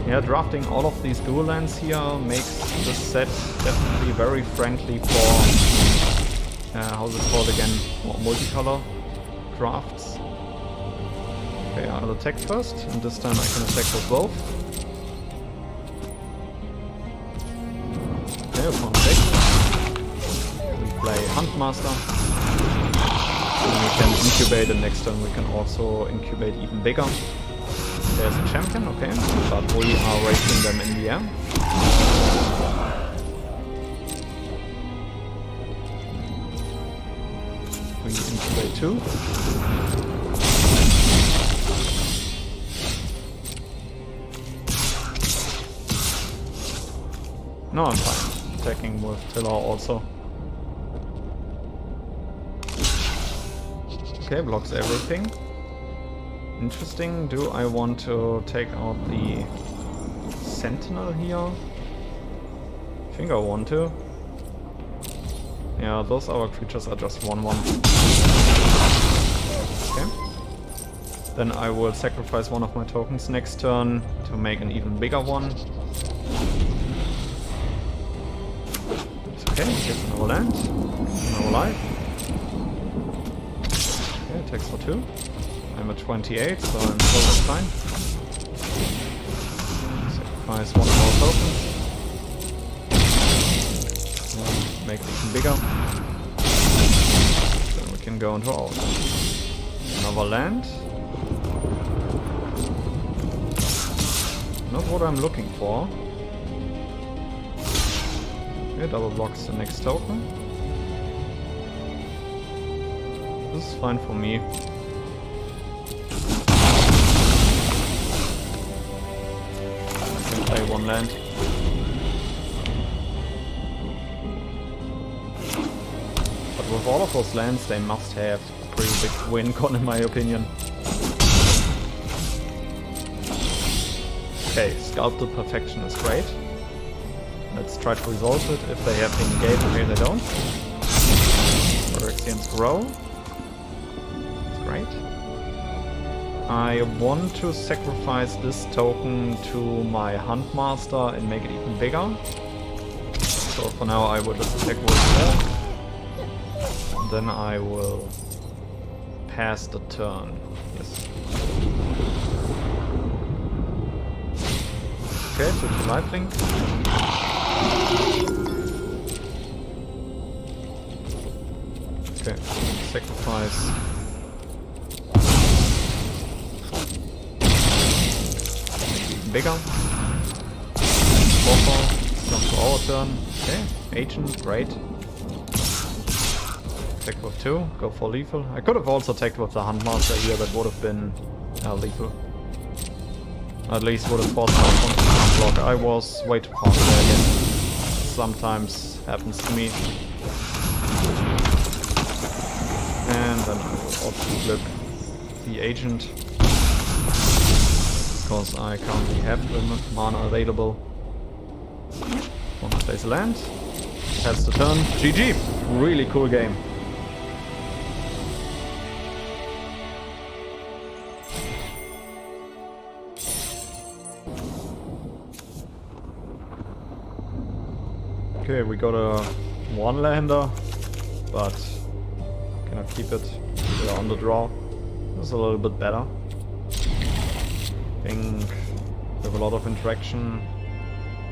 S1: Yeah, drafting all of these dual lands here makes this set definitely very friendly for, how's it called again, more multicolor drafts. Okay, I'll attack first, and this time I can attack with both. Okay, upon deck. We play Huntmaster. And we can incubate, and next turn we can also incubate even bigger. There's a champion, okay, but we are raising them in the air. We incubate 2. No, I'm fine. Attacking with Tiller also. Okay, blocks everything. Interesting. Do I want to take out the Sentinel here? I think I want to. Yeah, those other creatures are just 1/1. Okay. Then I will sacrifice one of my tokens next turn to make an even bigger one. It's okay, gets another land. Another life. Okay, attacks for 2. I'm at 28, so I'm totally fine. Sacrifice one of our tokens. Make it even bigger. Then we can go into ours. Another land. Not what I'm looking for. Okay, double blocks the next token. This is fine for me. Play one land. But with all of those lands, they must have a pretty big win con in my opinion. Okay, Sculpted Perfection is great. Let's try to resolve it. If they have been engaged, okay, they don't. Phyrexians grow. That's great. I want to sacrifice this token to my Huntmaster and make it even bigger. So for now I will just attack with 4. And then I will pass the turn. Yes. Okay, switch to lifelink. Okay, sacrifice. Bigger. 4/4. Comes to our turn. Okay, Agent, great. Attack with 2, go for lethal. I could have also attacked with the Huntmaster here, that would have been lethal. At least would have forced out one to block. I was way too fast there again. Sometimes happens to me. And then I will also flip the Agent. Because I currently have the mana available. One plays a land. Pass the turn. GG! Really cool game. Okay, we got a one-lander, but cannot keep it. We are on the draw. is a little bit better. I think we have a lot of interaction.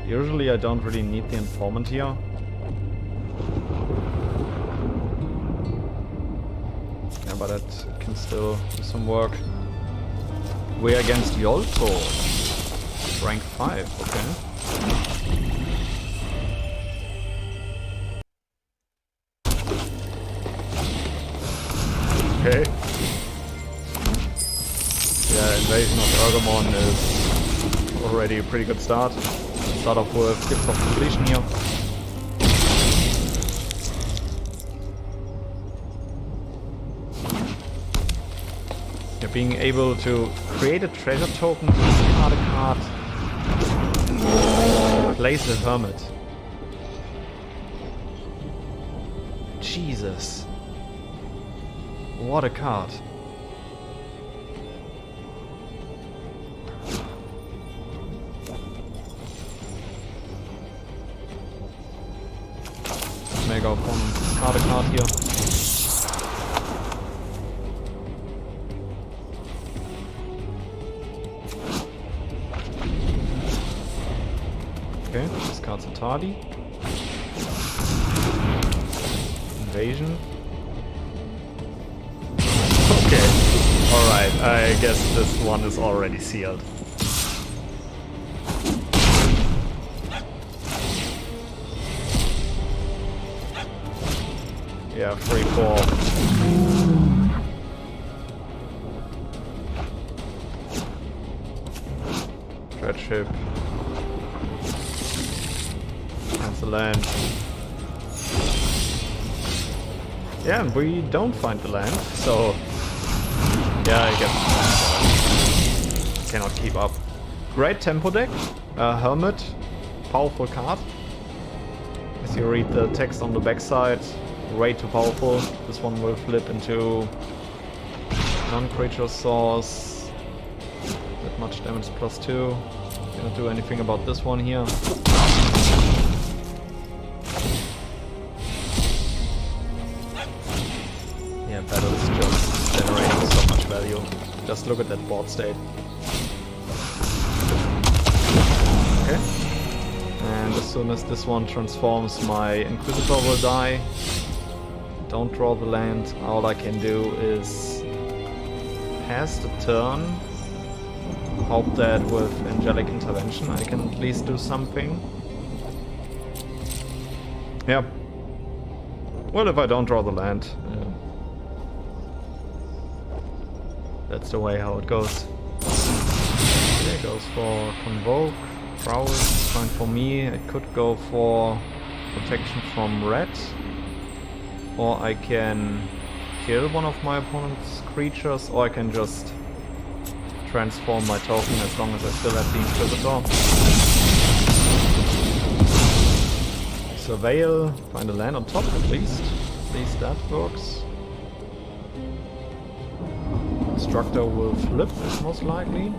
S1: Usually I don't really need the informant here. Yeah, but that can still do some work. We're against Yolto. Rank 5, okay. Okay. Yeah, Invasion of Ergamon is already a pretty good start. Start off with Gifts of Completion here. Yeah, being able to create a treasure token, discard a card, place a hermit. Jesus. What a card. Make our opponent discard a card here. Okay, discards a tardy. Invasion. Okay, alright, I guess this one is already sealed. Yeah, 3-4. Dreadship. That's the land. Yeah, and we don't find the land, so yeah, I guess cannot keep up. Great tempo deck. Hermit, powerful card. As you read the text on the backside, way too powerful. This one will flip into non-creature source. That much damage +2. Cannot do anything about this one here. Yeah, battle is just generating so much value. Just look at that board state. Okay. And as soon as this one transforms, my Inquisitor will die. Don't draw the land. All I can do is pass the turn. Hope that with Angelic Intervention I can at least do something. Yeah. Well, if I don't draw the land, that's the way how it goes. Okay, it goes for Convoke. Prowess is fine for me. I could go for protection from red. Or I can kill one of my opponent's creatures, or I can just transform my token as long as I still have the Inquisitor. Surveil, find a land on top at least. At least that works. Constructor will flip, most likely.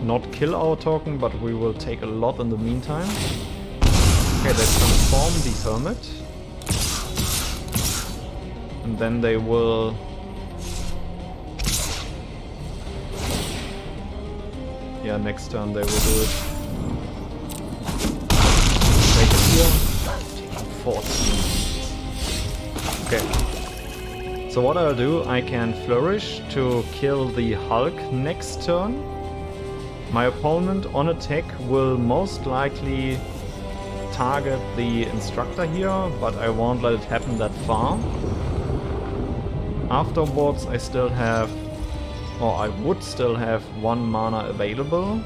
S1: Not kill our token, but we will take a lot in the meantime. Okay, they transform the Hermit. And then they will... Yeah, next turn they will do it. Take it here. Taking 14. Okay. So what I'll do, I can Flourish to kill the Hulk next turn. My opponent on attack will most likely target the Instructor here, but I won't let it happen that far. Afterwards I still have, or I would still have 1 mana available.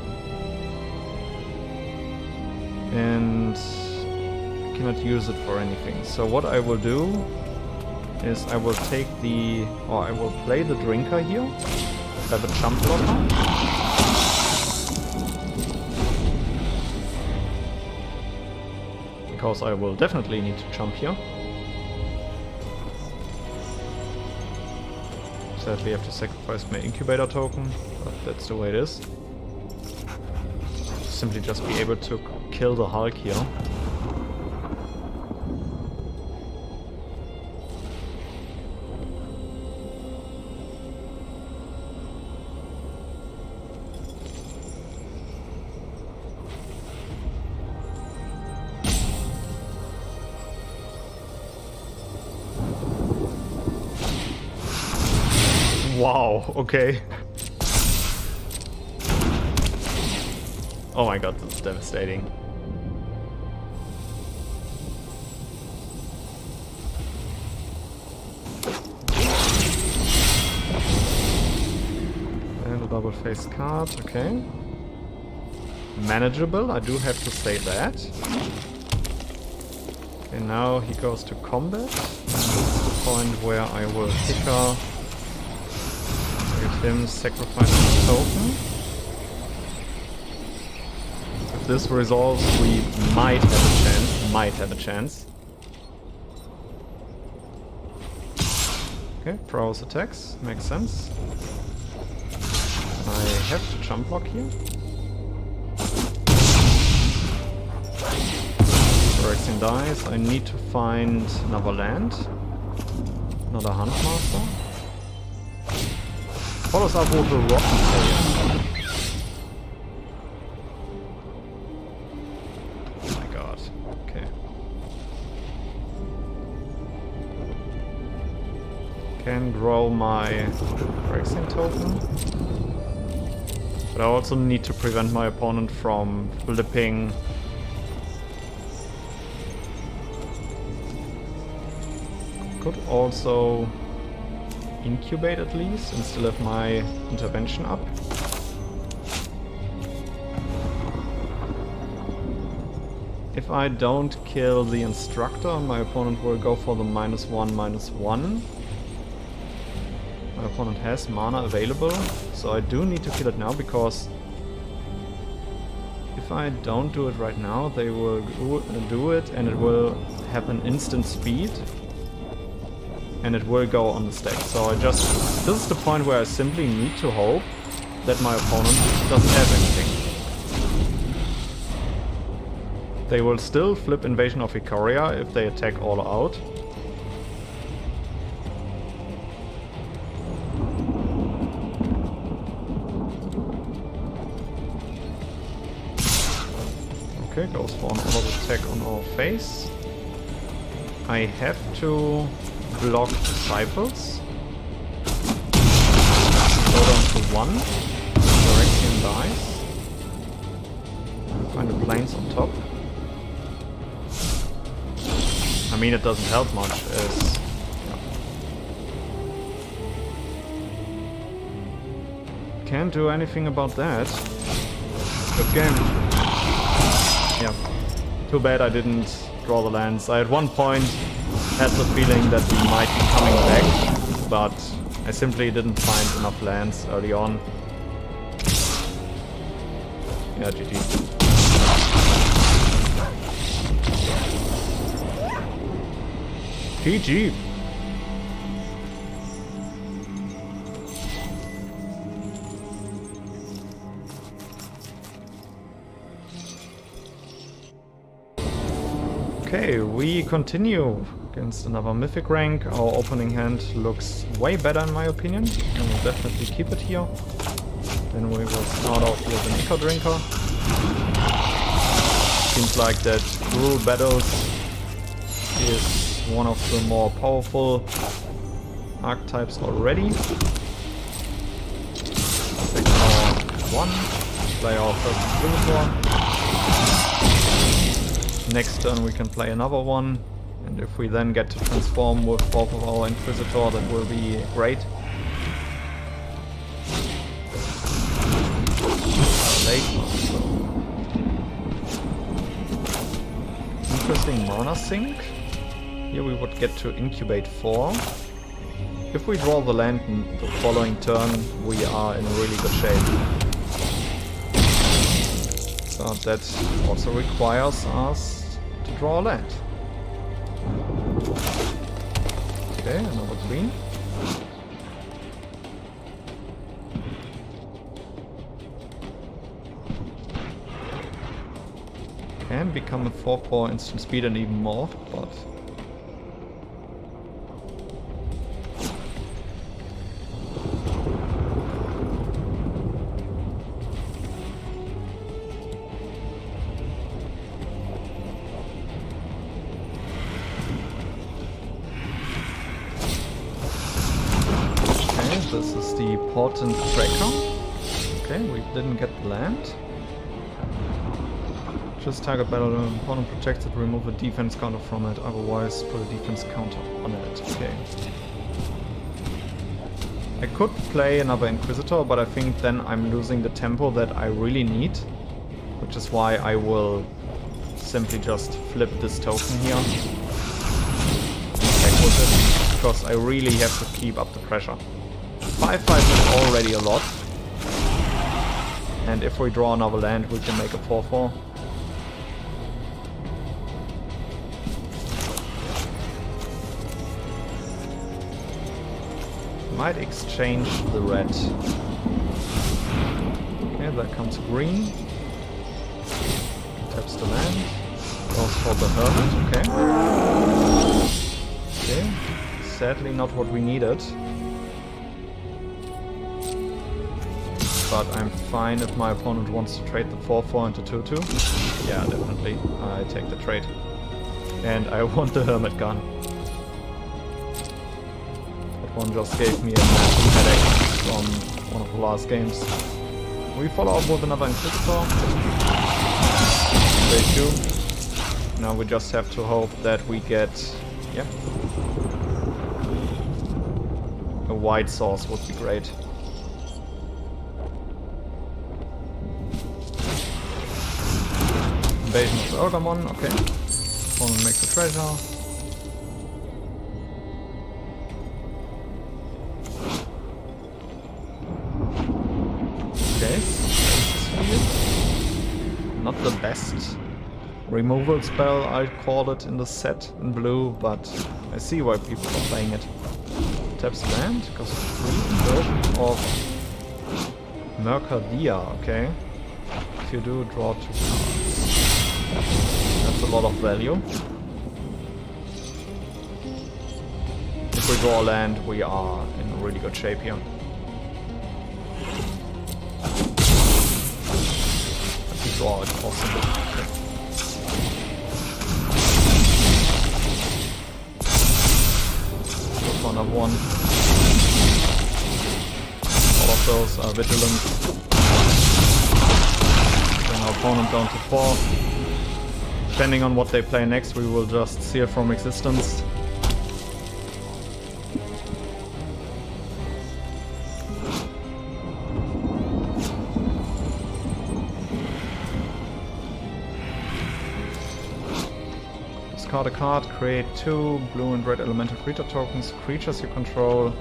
S1: And I cannot use it for anything. So what I will do is I will take the, or I will play the Drinker here. Have a jump blocker. Because I will definitely need to jump here. Sadly I have to sacrifice my Incubator token, but that's the way it is. Simply just be able to kill the Hulk here. Wow, okay. Oh my god, this is devastating. And a double face card, okay. Manageable, I do have to say that. Okay, now he goes to combat. This is the point where I will kicker. Get him sacrificing a token. If this resolves, we might have a chance. Okay, prowess attacks, makes sense. I have to jump block here. Correcting dice, I need to find another land. Another Huntmaster. Follows up with a Rotten Tail. Oh my god, okay. Can grow my Rexing token. But I also need to prevent my opponent from flipping. Could also incubate at least and still have my intervention up. If I don't kill the instructor, my opponent will go for the -1/-1. My opponent has mana available, so I do need to kill it now, because if I don't do it right now, they will do it and it will have an instant speed. And it will go on the stack. So this is the point where I simply need to hope that my opponent doesn't have anything. They will still flip Invasion of Ikoria if they attack all out. Okay, goes for another attack on our face. I have to block disciples. Go down to 1. Direction dies. Find the planes on top. I mean, it doesn't help much as... Yeah. Can't do anything about that. Good game. Yeah. Too bad I didn't draw the lands. I at one point had the feeling that we might be coming back, but I simply didn't find enough lands early on. Yeah, GG. GG. Okay, we continue against another mythic rank. Our opening hand looks way better in my opinion, and we'll definitely keep it here. Then we will start off with an Eco Drinker. Seems like that Rule Battles is one of the more powerful archetypes already. Take our 1, play our first Inquisitor. Next turn we can play another one, and if we then get to transform with both of our Inquisitor, that will be great. Interesting mana sink. Here we would get to incubate 4. If we draw the land in the following turn, we are in really good shape. So that also requires us to draw a land. Okay, another queen. Can become a 4/4 instant speed and even more, but important tracker. Okay, we didn't get the land. Just target battle, opponent protects it, remove a defense counter from it, otherwise put a defense counter on it. Okay. I could play another Inquisitor, but I think then I'm losing the tempo that I really need. Which is why I will simply just flip this token here. Back with it, because I really have to keep up the pressure. 5-5 is already a lot. And if we draw another land, we can make a 4-4. Might exchange the red. Okay, there comes green. Taps the land. Goes for the hermit, okay. Okay, sadly not what we needed. But I'm fine if my opponent wants to trade the 4-4 into 2-2. Yeah, definitely. I take the trade. And I want the hermit gun. That one just gave me a massive headache from one of the last games. We follow up with another Inquisitor. Day 2. Now we just have to hope that we get, yeah, a white source would be great. Invasion of the Orgamon, okay. Opponent makes a treasure. Okay, not the best removal spell, I'd call it in the set in blue, but I see why people are playing it. Taps land, goes to 3 version of Mercadia, okay. If you do, draw 2 cards. That's a lot of value. If we draw land, we are in really good shape here. If we draw, it's awesome. Okay. Go for another one. All of those are vigilant. Bring our opponent down to 4. Depending on what they play next, we will just seal from existence. Discard a card, create 2 blue and red elemental creature tokens. Creatures you control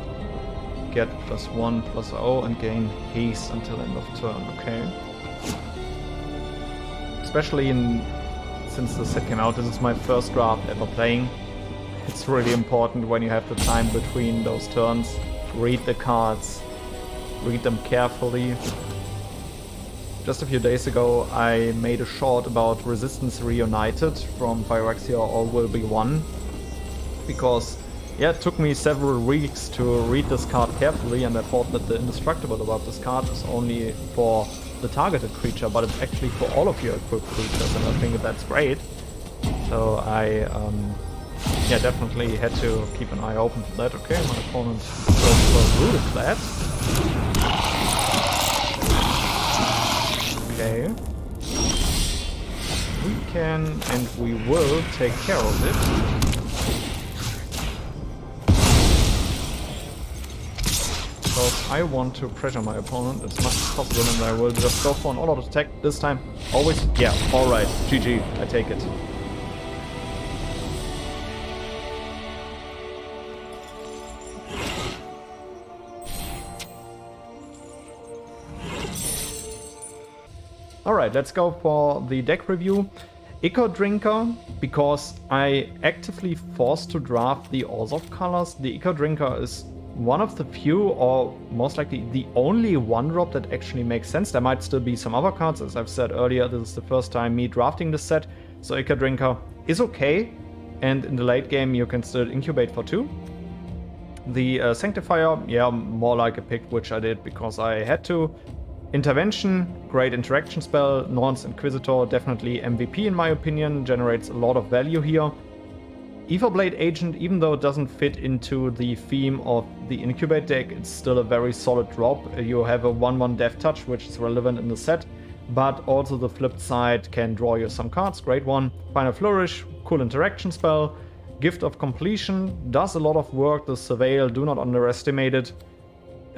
S1: get +1/+0 and gain haste until end of turn, okay. Especially since the set came out, this is my first draft ever playing. It's really important when you have the time between those turns to read the cards, read them carefully. Just a few days ago I made a short about Resistance Reunited from Phyrexia All Will Be One. Because, yeah, it took me several weeks to read this card carefully, and I thought that the indestructible about this card is only for the targeted creature, but it's actually for all of your equipped creatures, and I think that's great. So I yeah, definitely had to keep an eye open for that. Okay, my opponent goes for Rooted Clad. Okay. We can and we will take care of it. Because I want to pressure my opponent as much as possible, and I will just go for an all-out attack this time. Always, yeah, alright, GG, I take it. Alright, let's go for the deck review. Echo Drinker, because I actively forced to draft the Orzhov colors. The Echo Drinker is one of the few, or most likely the only 1-drop that actually makes sense. There might still be some other cards. As I've said earlier, this is the first time me drafting this set, so Echo Drinker is okay, and in the late game you can still incubate for 2. The Sanctifier, yeah, more like a pick, which I did because I had to. Intervention, great interaction spell. Norn's Inquisitor, definitely MVP in my opinion, generates a lot of value here. Ether Blade Agent, even though it doesn't fit into the theme of the Incubate deck, it's still a very solid drop. You have a 1/1 Death Touch, which is relevant in the set, but also the flipped side can draw you some cards. Great one. Final Flourish, cool interaction spell. Gift of Completion does a lot of work. The Surveil, do not underestimate it.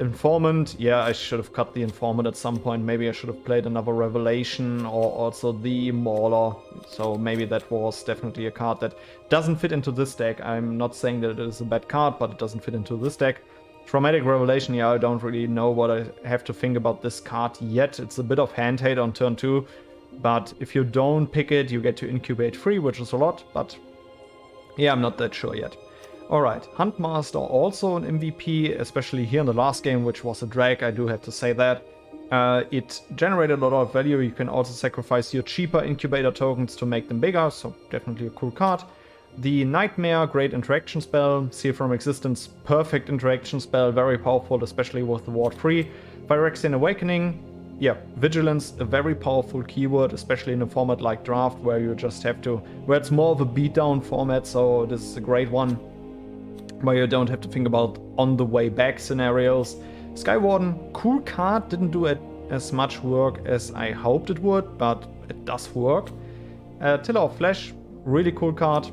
S1: Informant, yeah, I should have cut the Informant at some point. Maybe I should have played another Revelation or also the Mauler. So maybe that was definitely a card that doesn't fit into this deck. I'm not saying that it is a bad card, but it doesn't fit into this deck. Traumatic Revelation, yeah, I don't really know what I have to think about this card yet. It's a bit of hand hate on turn 2, but if you don't pick it, you get to incubate free, which is a lot, but yeah, I'm not that sure yet. Alright, Huntmaster also an MVP, especially here in the last game, which was a drag, I do have to say that. It generated a lot of value. You can also sacrifice your cheaper incubator tokens to make them bigger, so definitely a cool card. The Nightmare, great interaction spell. Seal from Existence, perfect interaction spell, very powerful, especially with the Ward 3. Phyrexian Awakening, yeah, Vigilance, a very powerful keyword, especially in a format like Draft, where you just have to, where it's more of a beatdown format, so this is a great one, where you don't have to think about on the way back scenarios. Skywarden, cool card, didn't do as much work as I hoped it would, but it does work. Tiller of Flesh, really cool card.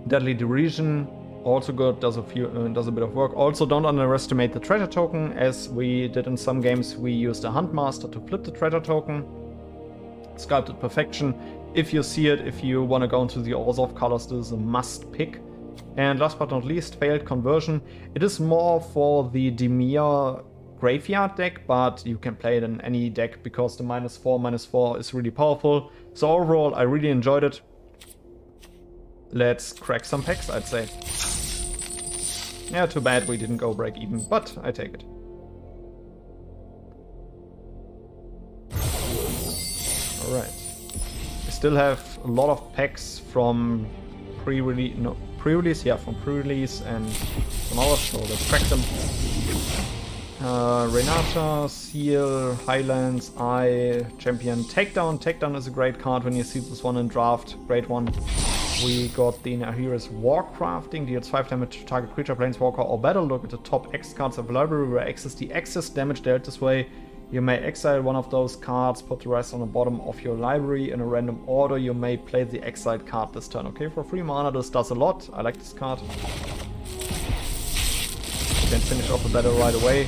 S1: Deadly Derision, also good, does a bit of work. Also, don't underestimate the treasure token, as we did in some games. We used a Huntmaster to flip the treasure token. Sculpted Perfection, if you see it, if you want to go into the Orzhov colors, this is a must pick. And last but not least, Failed Conversion. It is more for the Dimir graveyard deck, but you can play it in any deck because the -4/-4 is really powerful. So overall, I really enjoyed it. Let's crack some packs, I'd say. Yeah, too bad we didn't go break even, but I take it. Alright. I still have a lot of packs from pre-release, yeah, from pre-release and some others, so let's crack them. Renata, Seal, Highlands, Champion, Takedown. Takedown is a great card when you see this one in Draft, great one. We got the Nahira's Warcrafting, deals 5 damage to target creature, planeswalker, or battle. Look at the top X cards of the library, where X is the excess damage dealt this way. You may exile one of those cards, put the rest on the bottom of your library in a random order. You may play the exiled card this turn. Okay, for 3 mana this does a lot. I like this card. You can finish off the battle right away.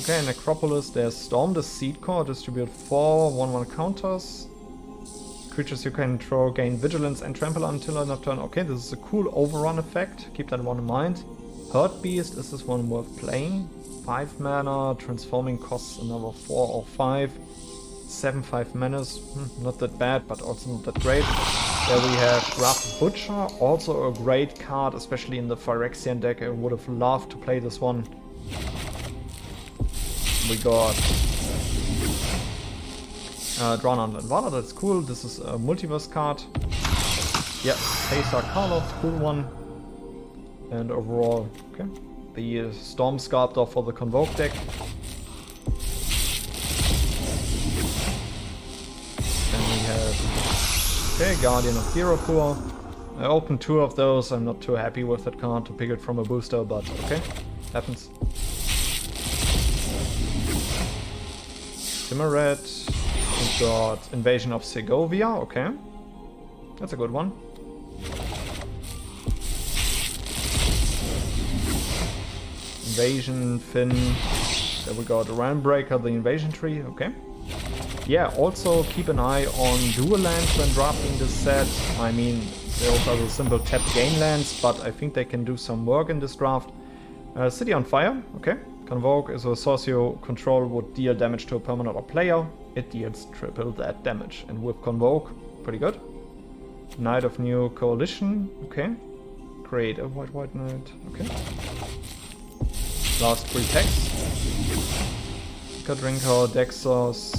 S1: Okay, Necropolis, there's Storm the Seed Core, distribute 4 1/1 counters. Creatures you can control gain Vigilance and Trample until end of turn. Okay, this is a cool overrun effect. Keep that one in mind. Herd Beast, is this one worth playing? 5 mana, transforming costs another 4 or 5. 7/5 manas, not that bad, but also not that great. There we have Wrath Butcher, also a great card, especially in the Phyrexian deck. I would have loved to play this one. We got Drawn on Nirvana, that's cool. This is a multiverse card. Yeah, Pacer Karlov, cool one. And overall, okay. The Storm Sculptor for the Convoke deck. Then we have, okay, Guardian of Dhirapur. I opened 2 of those. I'm not too happy with that card to pick it from a booster, but okay, happens. Timuret. We've got Invasion of Segovia, okay. That's a good one. Invasion, Finn. There we got Realmbreaker, the Invasion Tree, okay. Yeah, also keep an eye on dual lands when drafting this set. I mean, they also have a simple tap gain lands, but I think they can do some work in this draft. City on Fire, okay. Convoke is a source you control would deal damage to a permanent or player. It deals triple that damage. And with Convoke, pretty good. Knight of New Coalition, okay. Create a white knight, okay. Last 3 packs. Drinker, Dexos.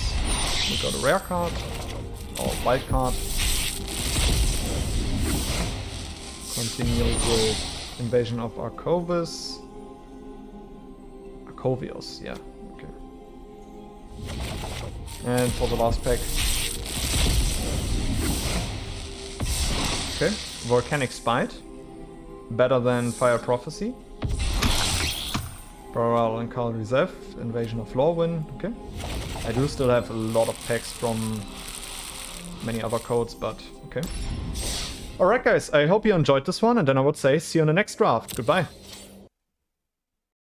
S1: We got a rare card. Or wild card. Continue with Invasion of Arcovius. Arcovius, yeah, okay. And for the last pack. Okay, Volcanic Spite. Better than Fire Prophecy. Parallel and Call Reserve. Invasion of Lorwyn. Okay. I do still have a lot of packs from many other codes, but okay. Alright guys, I hope you enjoyed this one, and then I would say see you in the next draft. Goodbye.